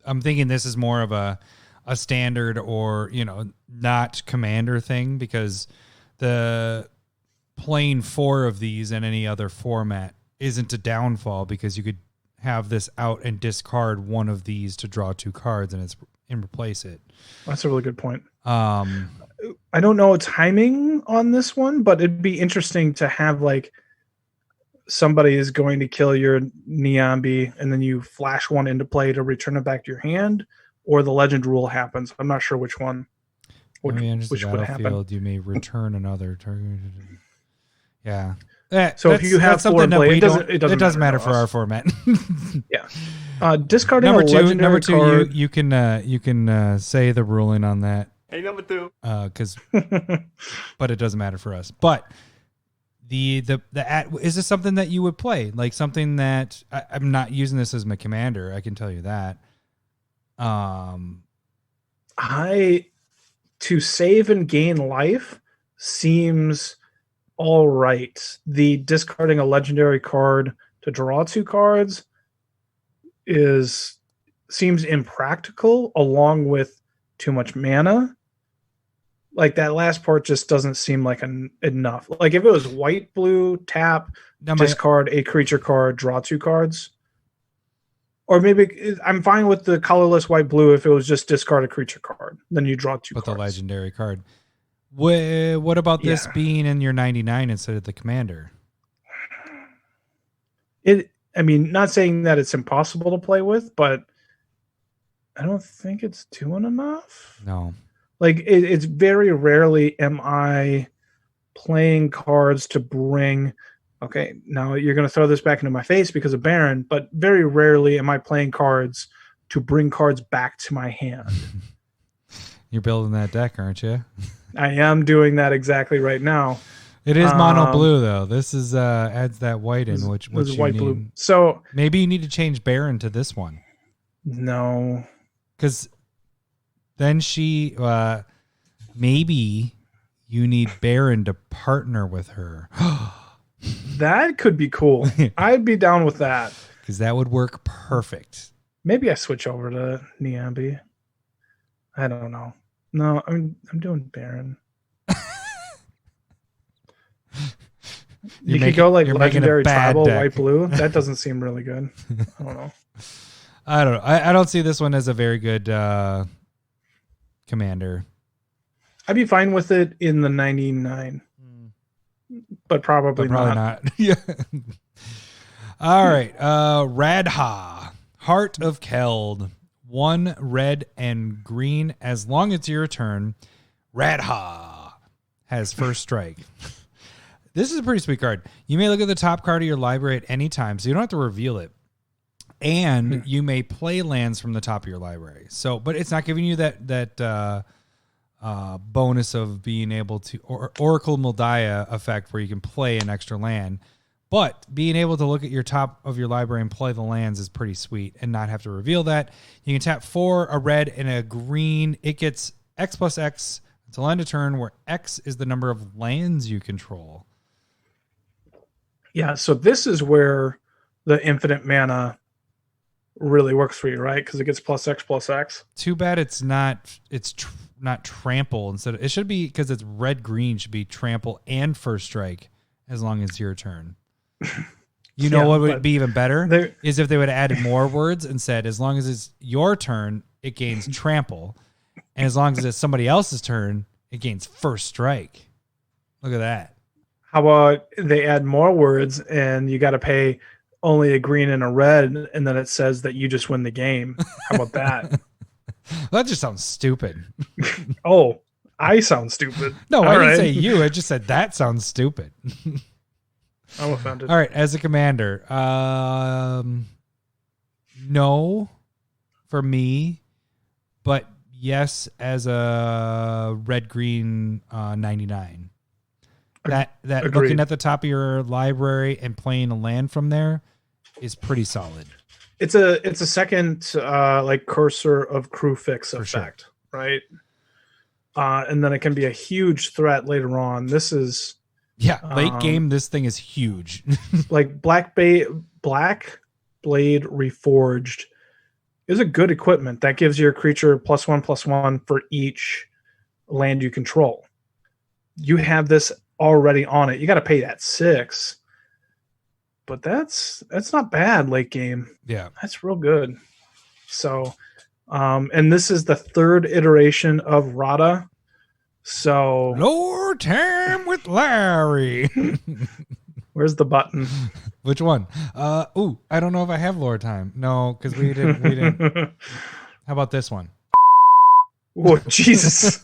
I'm thinking this is more of a standard or not commander thing because the playing 4 of these in any other format isn't a downfall because you could have this out and discard one of these to draw 2 cards and replace it. That's a really good point. I don't know timing on this one, but it'd be interesting to have like somebody is going to kill your Niambi and then you flash one into play to return it back to your hand, or the legend rule happens. I'm not sure which one. Which would happen. You may return another target. Yeah. So if you have 4 in play, it doesn't matter for our format. Yeah. Discarding a legendary card. You can say the ruling on that. Hey, number 2. But it doesn't matter for us. But is this something that you would play? Like something that I'm not using this as my commander. I can tell you that. To save and gain life seems all right. The discarding a legendary card to draw 2 cards seems impractical, along with too much mana. Like that last part just doesn't seem like enough. Like if it was white, blue, tap, discard a creature card, draw 2 cards. Or maybe I'm fine with the colorless white, blue if it was just discard a creature card. Then you draw 2 cards. With the legendary card. What about this being in your 99 instead of the commander? Not saying that it's impossible to play with, but I don't think it's doing enough. No. Like it's very rarely am I playing cards to bring. Okay, now you're going to throw this back into my face because of Baron, but very rarely am I playing cards to bring cards back to my hand. You're building that deck, aren't you? I am doing that exactly right now. It is mono blue though. This is adds that white in, which you white need. Blue. So maybe you need to change Baron to this one. No, because then she maybe you need Baron to partner with her. That could be cool. I'd be down with that because that would work perfect. Maybe I switch over to Niambi. I don't know. No, I'm doing Baron. You could go like you're making a legendary bad tribal, deck. white blue. That doesn't seem really good. I don't know. I don't know. I don't see this one as a very good commander. I'd be fine with it in the 99, but probably not. Yeah. All right. Radha, Heart of Keld. 1 red and green. As long as it's your turn, Radha has first strike. This is a pretty sweet card. You may look at the top card of your library at any time, so you don't have to reveal it. And you may play lands from the top of your library. So, but it's not giving you that bonus of being able to Oracle Moldiah effect where you can play an extra land. But being able to look at your top of your library and play the lands is pretty sweet and not have to reveal that. You can tap 4, a red, and a green. It gets X plus X until end of turn, where X is the number of lands you control. Yeah, so this is where the infinite mana really works for you, right? Because it gets plus X plus X. Too bad it's not. It's not trample instead. It should be, because it's red green, should be trample and first strike as long as it's your turn. You know what would be even better is if they would have added more words and said, as long as it's your turn, it gains trample, and as long as it's somebody else's turn, it gains first strike. Look at that. How about they add more words and you got to pay only a green and a red, and then it says that you just win the game? How about that? That just sounds stupid. Oh, I sound stupid. No, I didn't say you. I just said that sounds stupid. I'm offended. All right, as a commander, no for me, but yes as a red green 99. That Agreed. Looking at the top of your library and playing a land from there is pretty solid. It's a second like cursor of crew fix effect, right? And then it can be a huge threat later on. This is late game. This thing is huge. like Black Blade Reforged is a good equipment that gives your creature +1/+1 for each land you control. You have this already on it. You got to pay that 6, but that's not bad late game. Yeah, that's real good. So, and this is the 3rd iteration of Radha. So, Lord Time with Larry. Where's the button? Which one? I don't know if I have Lord Time. No, because we didn't. How about this one? Oh, Jesus.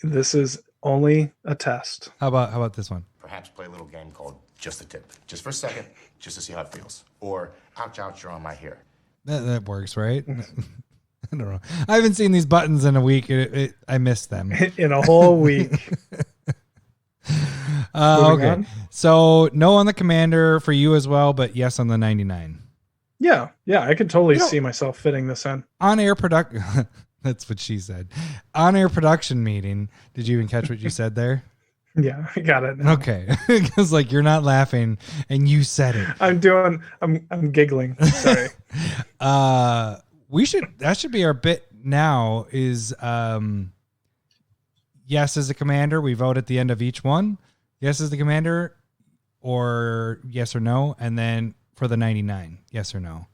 This is only a test. How about this one? Perhaps play a little game called Just the Tip. Just for a second, just to see how it feels. Or, ouch, ouch, you're on my hair. That works, right? I don't know. I haven't seen these buttons in a week. I missed them. In a whole week. Okay. On? So no on the commander for you as well, but yes on the 99. Yeah, I could totally see myself fitting this in. On air product. That's what she said. On air production meeting. Did you even catch what you said there? Yeah, I got it now. Okay. Because like you're not laughing and you said it. I'm giggling. Sorry. That should be our bit now is yes as a commander. We vote at the end of each one. Yes as the commander, or yes or no, and then for the 99, yes or no.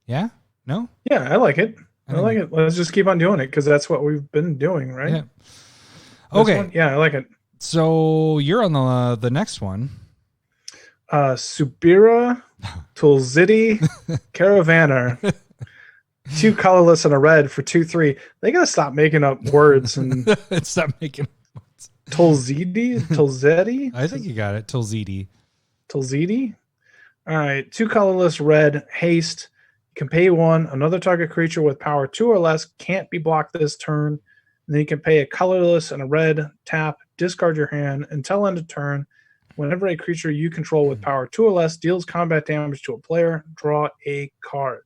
Yeah? No? Yeah, I like it. I like it. Let's just keep on doing it because that's what we've been doing, right? Yeah. Okay. One, yeah, I like it. So you're on the next one. Subira Tulzidi Caravaner. 2 colorless and a red for 2/3. They gotta stop making up words and stop making words. Tulzedi? I think you got it. Tulzidi. All right. 2 colorless red haste. You can pay 1. Another target creature with power 2 or less can't be blocked this turn. And then you can pay a colorless and a red, tap, discard your hand until end of turn. Whenever a creature you control with power 2 or less deals combat damage to a player, draw a card.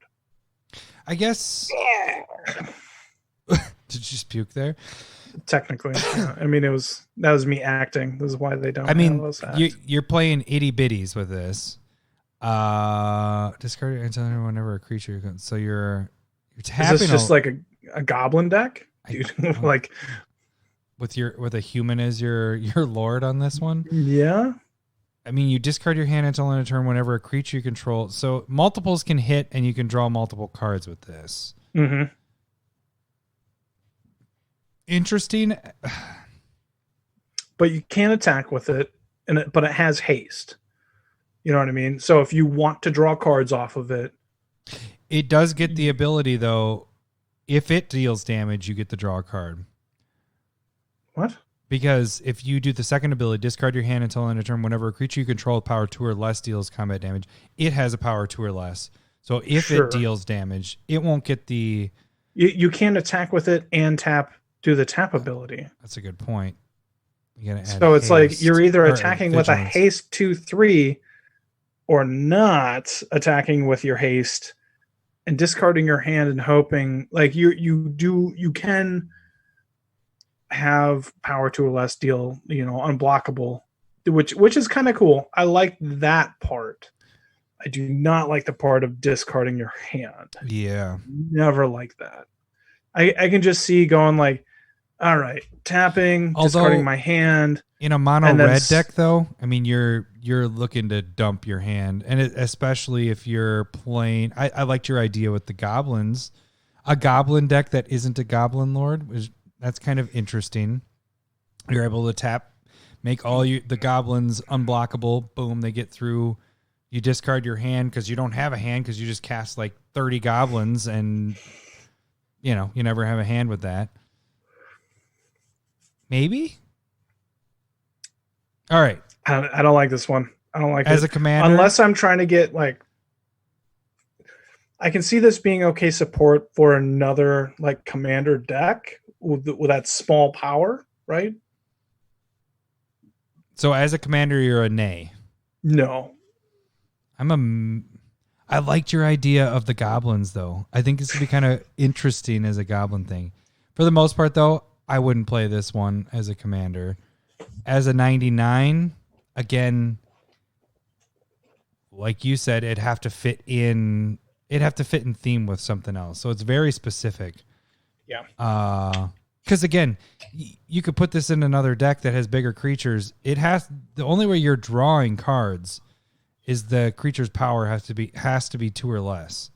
I guess. Did you just puke there? Technically, yeah. I mean, that was me acting. This is why they don't. I mean, you're playing itty bitties with this. Discard your answer whenever a creature comes. So you're tapping. Is this just like a goblin deck? Dude, like with a human as your lord on this one. Yeah. I mean, you discard your hand until end of turn whenever a creature you control. So multiples can hit, and you can draw multiple cards with this. Mm-hmm. Interesting. But you can't attack with it, but it has haste. You know what I mean? So if you want to draw cards off of it, it does get the ability though. If it deals damage, you get to draw a card. What? Because if you do the second ability, discard your hand until end of turn. Whenever a creature you control with power 2 or less deals combat damage, it has a power 2 or less. So if it deals damage, it won't get the. You can't attack with it and do the tap ability. That's a good point. You gotta add so it's like haste, you're either or attacking with a haste 2/3, or not attacking with your haste and discarding your hand and hoping. Like you can have power 2 or less deal, unblockable, which is kind of cool. I like that part. I do not like the part of discarding your hand. Yeah. Never like that. I can just see going like, all right, tapping, discarding my hand. In a mono red deck, though, I mean, you're looking to dump your hand, and especially if you're playing. I liked your idea with the goblins, a goblin deck that isn't a goblin lord. That's kind of interesting. You're able to tap, make all the goblins unblockable. Boom, they get through. You discard your hand because you don't have a hand because you just cast like 30 goblins, and you never have a hand with that. Maybe. All right. I don't like this one. I don't like as it. A commander, unless I'm trying to get like. I can see this being okay support for another like commander deck with that small power, right? So as a commander, you're a nay. No. I liked your idea of the goblins, though. I think this would be kind of interesting as a goblin thing. For the most part, though, I wouldn't play this one as a commander. As a 99, again, like you said, it'd have to fit in theme with something else. So it's very specific. Yeah. Because again, you could put this in another deck that has bigger creatures. The only way you're drawing cards is the creature's power has to be 2 or less.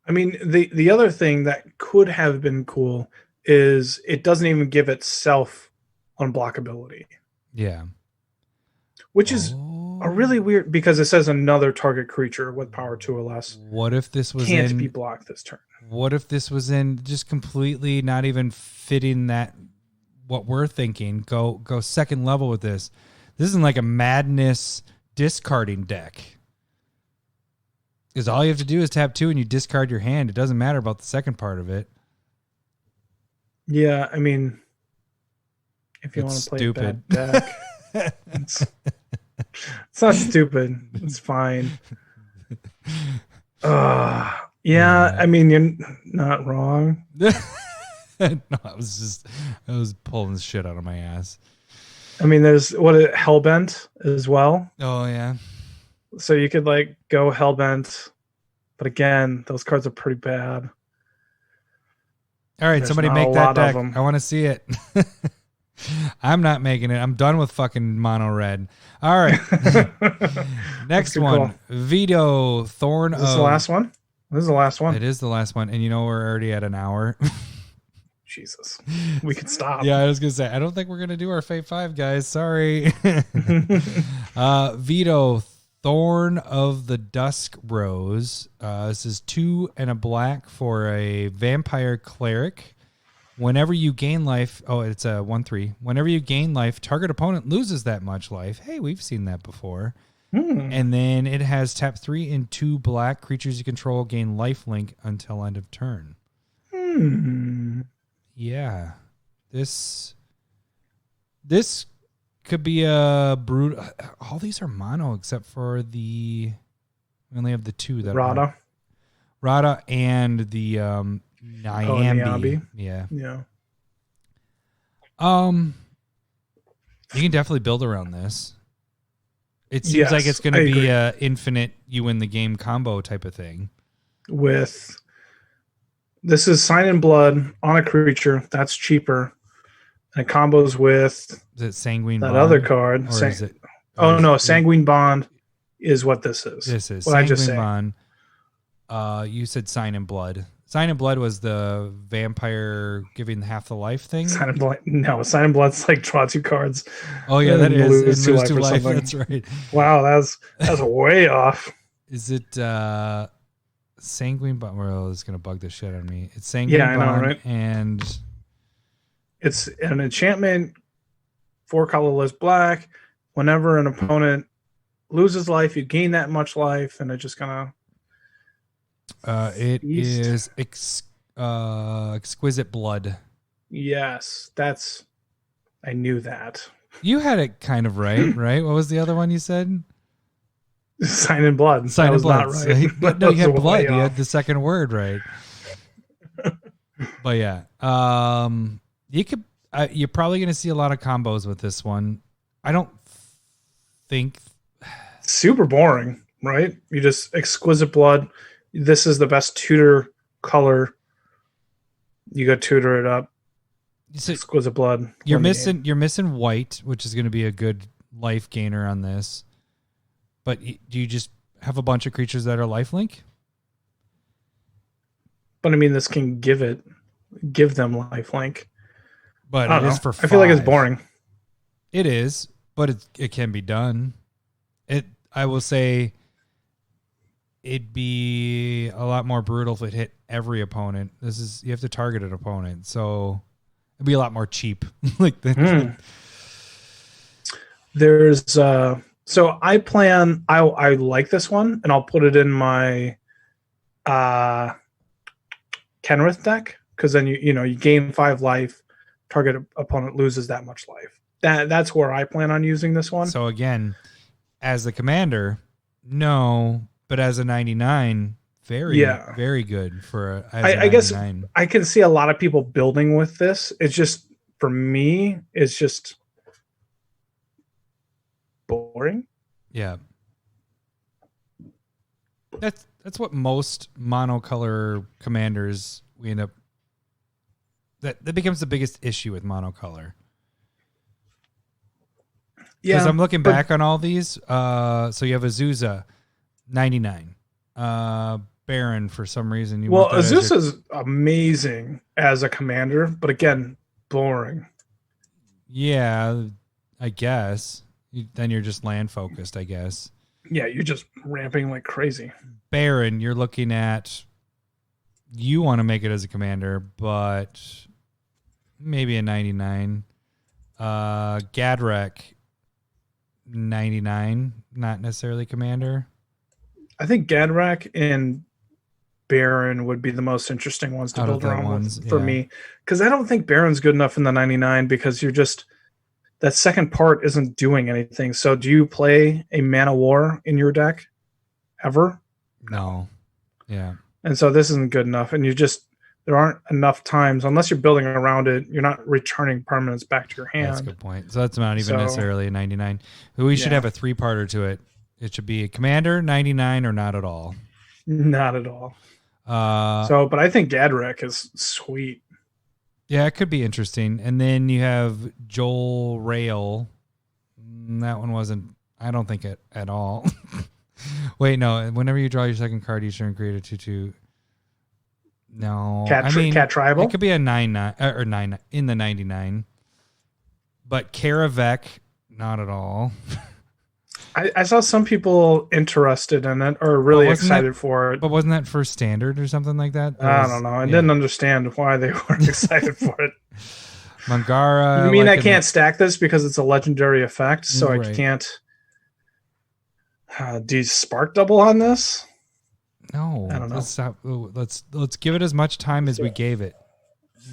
I mean, the other thing that could have been cool is it doesn't even give itself unblockability. Yeah. Which is a really weird, because it says another target creature with power 2 or less. What if this was can't be blocked this turn? What if this was in just completely not even fitting that what we're thinking? Go second level with this. This isn't like a madness discarding deck. Because all you have to do is tap 2 and you discard your hand. It doesn't matter about the second part of it. Yeah, I mean, if you want to play stupid. a bad deck, it's not stupid. It's fine. Yeah, I mean, you're not wrong. No, I was pulling shit out of my ass. I mean, there's Hellbent as well. Oh yeah. So you could like go Hellbent, but again, those cards are pretty bad. All right, somebody make that deck. I want to see it. I'm not making it. I'm done with fucking mono red. All right. Next one. Cool. Veto Thorn of... Is this the last one? This is the last one. It is the last one. And you know we're already at an hour. Jesus. We could stop. Yeah, I was going to say, I don't think we're going to do our Fate 5, guys. Sorry. Veto Thorn of the Dusk Rose. This is 2 and a black for a vampire cleric. Whenever you gain life, it's a 1/3. Whenever you gain life, target opponent loses that much life. Hey, we've seen that before. And then it has tap 3 and 2 black creatures you control gain life link until end of turn. Yeah, this could be a brute. All these are mono except for we only have the 2 that Rada and the Nyambi. Yeah. You can definitely build around this. It seems like it's going to be a infinite you win the game combo type of thing. This is Sign in Blood on a creature. That's cheaper. and it combos with Is it Sanguine that Bond? other card. Or is it? Oh no, is Sanguine Bond is what this is. This is what Sanguine I just say. Bond. You said Sign in Blood. Sign in Blood was the vampire giving half the life thing. Sign in Blood. No, Sign in Blood's like draw 2 cards. Oh yeah, that is. Lose It moves 2 or life. something. That's right. Wow, that's way off. Is it Sanguine Bond? Well, it's gonna bug the shit out of me. It's Sanguine I know, Bond, right? and It's an enchantment, 4 colorless black. Whenever an opponent loses life, you gain that much life, and it just kind of. it is Exquisite Blood. Yes, I knew that. You had it kind of right? What was the other one you said? Sign in Blood. Sign in Blood. Not right. But no, you had blood. You Off. had the second word right. But yeah, you're probably going to see a lot of combos with this one. I don't think Super boring, right? You just Exquisite Blood. This is the best tutor color. You go tutor it up. Exquisite Blood. You're missing white, which is going to be a good life gainer on this. But do you just have a bunch of creatures that are lifelink? But I mean, this can give them lifelink. But it is for 5. I feel like it's boring. It is, but it can be done. I will say it'd be a lot more brutal if it hit every opponent. You have to target an opponent, so it'd be a lot more cheap. Like that. There's so I like this one, and I'll put it in my Kenrith deck, because then you gain 5 life, target opponent loses that much life. That's where I plan on using this one. So again, as the commander, no, but as a 99, very good for I guess I can see a lot of people building with this. It's just, for me, it's just boring. Yeah. That's what most monocolor commanders we end up. That becomes the biggest issue with monocolor. Yeah, because I'm looking back on all these. So you have Azusa, 99. Baron, for some reason. Azusa is amazing as a commander, but again, boring. Yeah, I guess. Then you're just land focused, I guess. Yeah, you're just ramping like crazy. Baron, you're looking at. You want to make it as a commander, but maybe a 99. Gadrek, 99, not necessarily commander. I think Gadrak and Baron would be the most interesting ones to build around for me, because I don't think Baron's good enough in the 99, because that second part isn't doing anything. So do you play a Man of War in your deck ever? No. Yeah. And so this isn't good enough, and there aren't enough times, unless you're building around it, you're not returning permanents back to your hand. That's a good point. So that's not even necessarily a 99. We should have a 3-parter to it. It should be a commander, 99, or not at all. Not at all. But I think Gadrek is sweet. Yeah, it could be interesting. And then you have Joel Rail. That one wasn't, I don't think it at all. Wait, no. Whenever you draw your second card, you turn create a 2/2. No. Cat Tribal? It could be a 9/9 or 9 in the 99. But Karavek, not at all. I saw some people interested in it, or really excited for it. But wasn't that for standard or something like that? I don't know. I didn't understand why they weren't excited for it. Mangara. You mean I can't stack this because it's a legendary effect, so right. I can't do spark double on this? No. I don't know. Let's give it as much time as we gave it.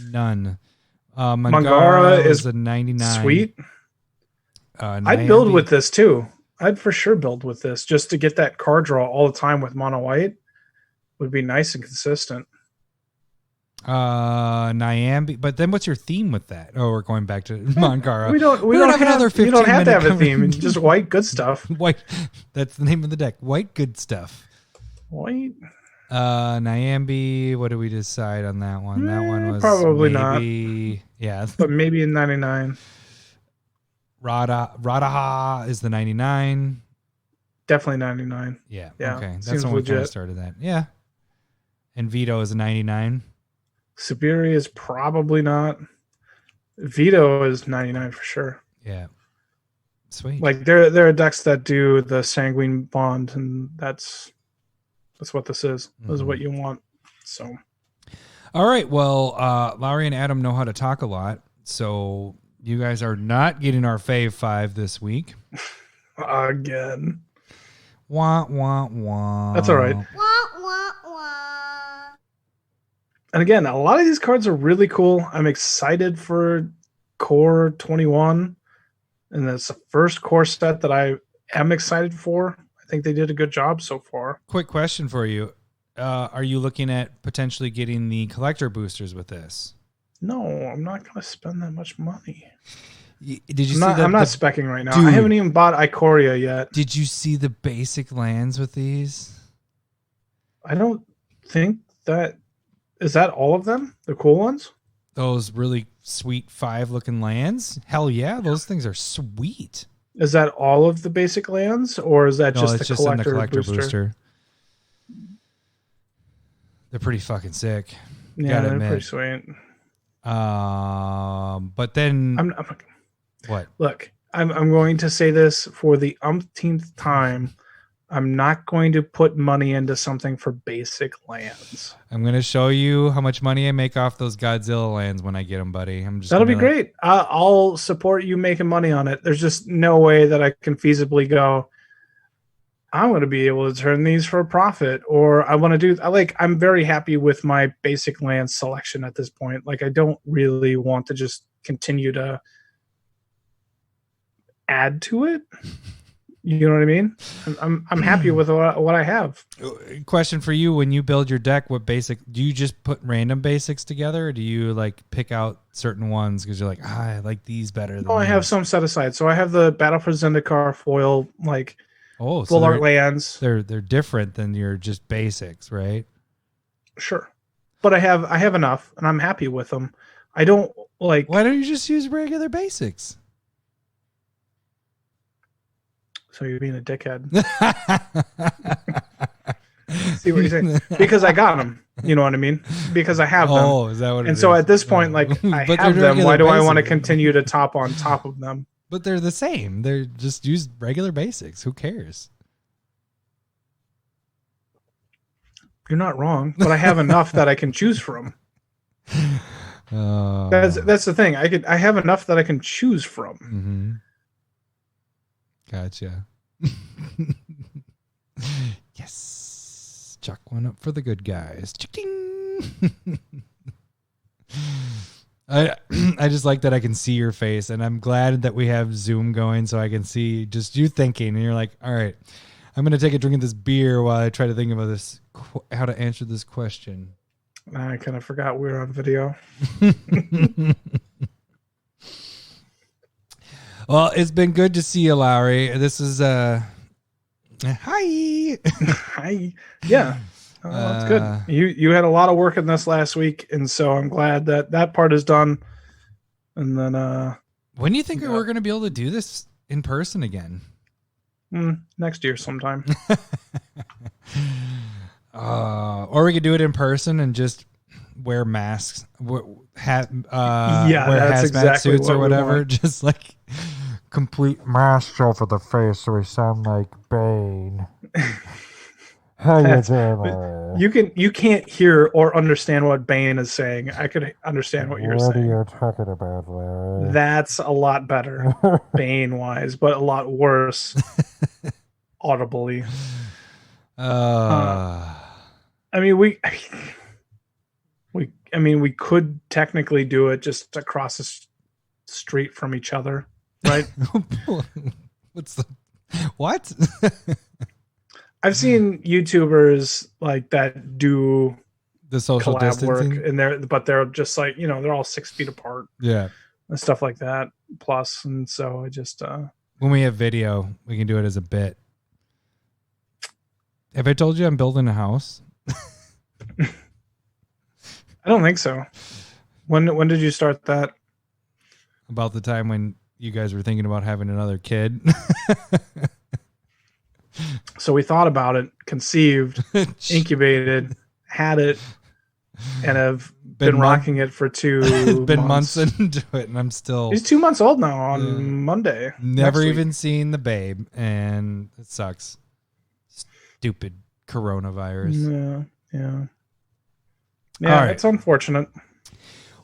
None. Mangara is a 99. Sweet. I'd build with this too. I'd for sure build with this, just to get that card draw all the time with mono white. Would be nice and consistent. Nyambi, but then what's your theme with that? Oh, we're going back to Mangara. We don't have another 15. You don't have to have a theme. Just white good stuff. White. That's the name of the deck. White good stuff. White. Nyambi, what did we decide on that one? That one was Probably maybe, yeah. but maybe in 99. Radaha is the 99. Definitely 99. Yeah. Yeah, Okay. That's seems when we kind of legit. started that. Yeah. And Vito is a 99. Subiri is probably not. Vito is 99 for sure. Yeah. Sweet. Like there are decks that do the sanguine bond, and that's what this is. This is what you want. So, all right. Well, Lowry and Adam know how to talk a lot, so you guys are not getting our fave 5 this week. Again. Wah, wah, wah. That's all right. And again, a lot of these cards are really cool. I'm excited for Core 21. And that's the first core set that I am excited for. I think they did a good job so far. Quick question for you. Are you looking at potentially getting the collector boosters with this? No, I'm not going to spend that much money. Did you see I'm not speccing right now. Dude, I haven't even bought Ikoria yet. Did you see the basic lands with these? I don't think that... Is that all of them? The cool ones? Those really sweet 5 looking lands? Hell yeah, those things are sweet. Is that all of the basic lands, or is that just it's the just in the collector collector booster? They're pretty fucking sick. Yeah, they're pretty sweet. But then what? Look, I'm going to say this for the umpteenth time. I'm not going to put money into something for basic lands. I'm going to show you how much money I make off those Godzilla lands when I get them, buddy. That'll be great. I'll support you making money on it. There's just no way that I can feasibly go, I'm going to be able to turn these for a profit, or I want to do, I'm very happy with my basic land selection at this point. Like, I don't really want to just continue to add to it. You know what I mean? I'm happy with what I have. Question for you: when you build your deck, what basic do you just put random basics together, or do you like pick out certain ones because you're like, I like these better? Than I have some set aside. So I have the Battle for Zendikar foil, full art lands. They're different than your just basics, right? Sure, but I have enough, and I'm happy with them. I don't like. Why don't you just use regular basics? So you're being a dickhead. See what you're saying? Because I got them. You know what I mean? Because I have them. Oh, is that what it is? And so at this point, I have them. Why do I want to continue to top on top of them? But they're the same. They're just use regular basics. Who cares? You're not wrong, but I have enough that I can choose from. That's the thing. I have enough that I can choose from. Mm-hmm. Gotcha. Yes. Chuck one up for the good guys. I just like that I can see your face, and I'm glad that we have Zoom going so I can see just you thinking, and you're like, all right, I'm going to take a drink of this beer while I try to think about this, how to answer this question. I kind of forgot we were on video. Well, it's been good to see you, Lowry. This is hi. Hi. Yeah. It's good. You had a lot of work in this last week, and so I'm glad that part is done. And then when do you think we're going to be able to do this in person again? Next year sometime. Or we could do it in person and just wear masks, wear hazmat exactly suits or whatever, just like complete mask over the face so we sound like Bane. How you doing? You can't hear or understand what Bane is saying. I could understand what you're saying. What are you talking about, Larry? That's a lot better, Bane wise, but a lot worse audibly. I mean, we could technically do it just across the street from each other, right? What? I've seen YouTubers like that do the social distancing work, and they're just like, they're all 6 feet apart, yeah, and stuff like that. Plus, and so I just when we have video, we can do it as a bit. Have I told you I'm building a house? I don't think so. When did you start that? About the time when you guys were thinking about having another kid. So we thought about it, conceived, incubated, had it, and have been rocking it for 2 It's been months. months into it, and I'm still He's 2 months old now on Monday. never next even week. seen the babe, and it sucks. Stupid coronavirus. Yeah. All right. It's unfortunate.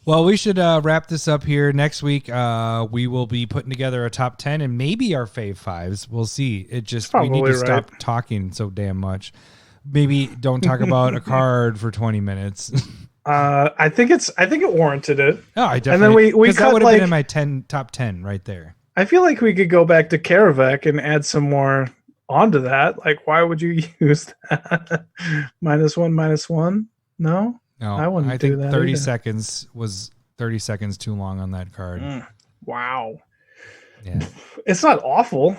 Well, we should wrap this up here. Next week, we will be putting together a top 10 and maybe our fave fives. We'll see. We need to Probably stop talking so damn much. Maybe don't talk about a card for 20 minutes. I think it warranted it. Oh, I definitely. And then we 'cause that cut would have been like in my top 10 right there. I feel like we could go back to Karavec and add some more onto that. Like, why would you use that? -1, No? No, I wouldn't think do that 30 either. seconds was 30 seconds too long on that card. Wow. Yeah. It's not awful.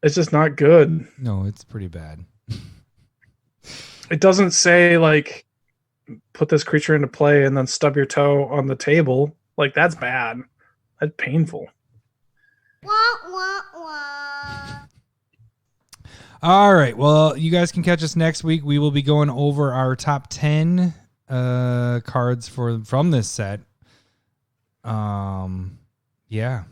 It's just not good. No, it's pretty bad. It doesn't say like put this creature into play and then stub your toe on the table. Like, that's bad. That's painful. All right. Well, you guys can catch us next week. We will be going over our top 10 cards from this set. Yeah.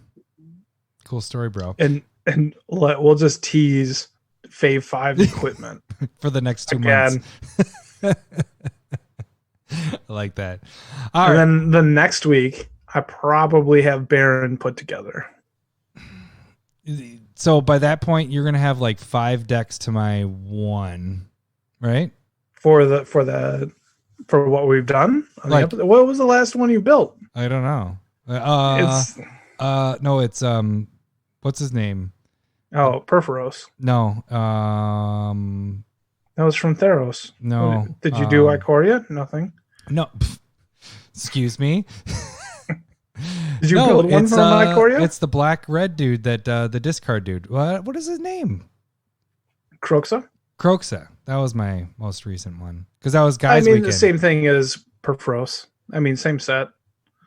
Cool story, bro. And we'll just tease Fave 5 equipment For the next 2 again. months. I like that. All And right. then the next week, I probably have Baron put together. So by that point, you're going to have like 5 decks to my 1, right? For what we've done. on the Like- episode. What was the last one you built? I don't know. It's No, it's what's his name? Perforos. No, That was from Theros. no. Did you do Ikoria? Nothing. No. Excuse me. Did you build one from Ikoria? It's the black red dude that the discard dude. What is his name? Croxa? Croxa. That was my most recent one because that was I guys mean, weekend. the same thing as Perforos. I mean, same set.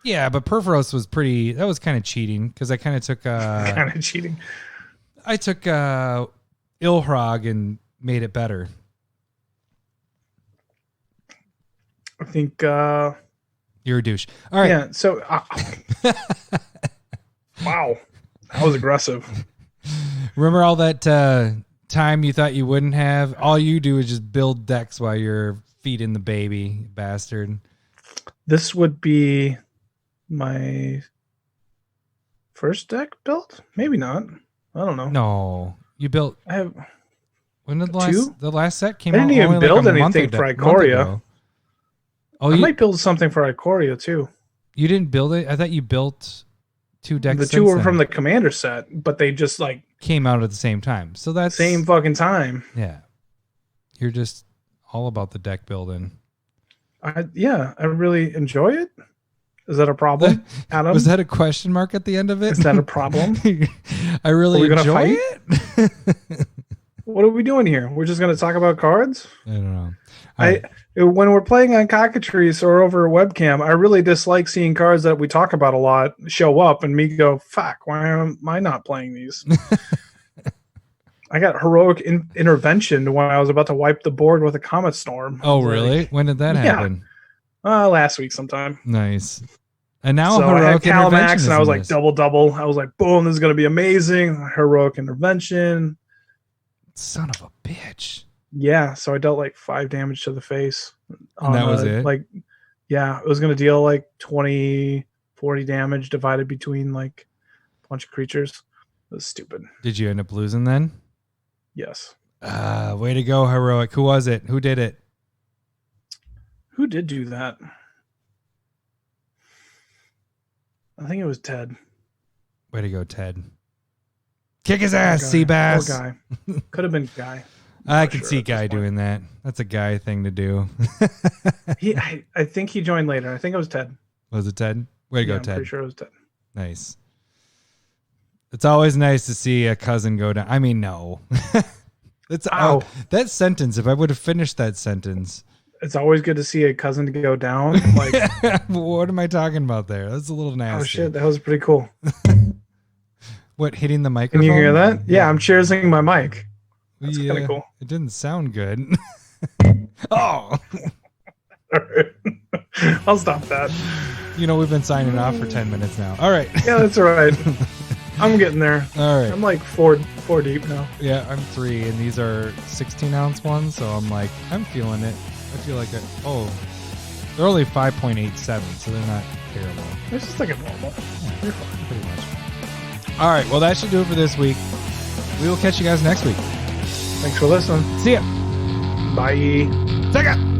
Yeah, but Perforos was pretty. That was kind of cheating because I kind of took. Kind of cheating. I took Ilhrog and made it better. I think. You're a douche. All right. Yeah. So. Wow, that was aggressive. Remember all that time you thought you wouldn't have? All you do is just build decks while you're feeding the baby, you bastard. This would be my first deck built. Maybe not. I don't know. No, you built. I have. When did Two? the last set came I out? didn't even only build like a month anything for month Ikoria. ago. Oh, I you might build something for Ikoria too. you didn't build it? I thought you built 2 decks. The 2 since were then. from the Commander set, but they just like came out at the same time. So that's same fucking time. Yeah, you're just all about the deck building. I really enjoy it. Is that a problem, Adam? Was that a question mark at the end of it? Is that a problem? I really Are we gonna enjoy fight? it. What are we doing here? We're just going to talk about cards? I don't know. When we're playing on Cockatrice or over a webcam, I really dislike seeing cards that we talk about a lot show up and me go, fuck, why am I not playing these? I got heroic intervention when I was about to wipe the board with a Comet Storm. Oh, really? When did that Yeah. happen? Last week sometime. Nice. And now So I had heroic intervention Calamax is and I in was like this. double. I was like, boom, this is going to be amazing. Heroic intervention. Son of a bitch. Yeah, so I dealt like 5 damage to the face. And that was it? Like, yeah, it was going to deal like 20, 40 damage divided between like a bunch of creatures. It was stupid. Did you end up losing then? Yes. Way to go, heroic. Who was it? Who did it? Who did do that? I think it was Ted. Way to go, Ted. Kick his ass, Poor Seabass. guy. Could have been Guy. I Not can sure see at this Guy point. doing that. That's a Guy thing to do. I think he joined later. I think it was Ted. Was it Ted? Way to Yeah, go, I'm Ted. pretty sure it was Ted. Nice. It's always nice to see a cousin go down. I mean, no. It's Ow. that sentence. If I would have finished that sentence, It's always good to see a cousin go down. Like, What am I talking about there? That's a little nasty. oh shit, that was pretty cool. What, hitting the Can microphone? you hear that? Yeah, I'm cheersing my mic. That's kind of cool. It didn't sound good. Oh, I'll stop that. we've been signing off for 10 minutes now. All right. Yeah, that's all right. I'm getting there. All right. I'm like four deep now. Yeah, I'm 3, and these are 16-ounce ones, so I'm feeling it. I feel like they're only 5.87, so they're not terrible. It's just like a normal. You're fine, pretty much. All right, well, that should do it for this week. We will catch you guys next week. Thanks for listening. See ya. Bye. Second.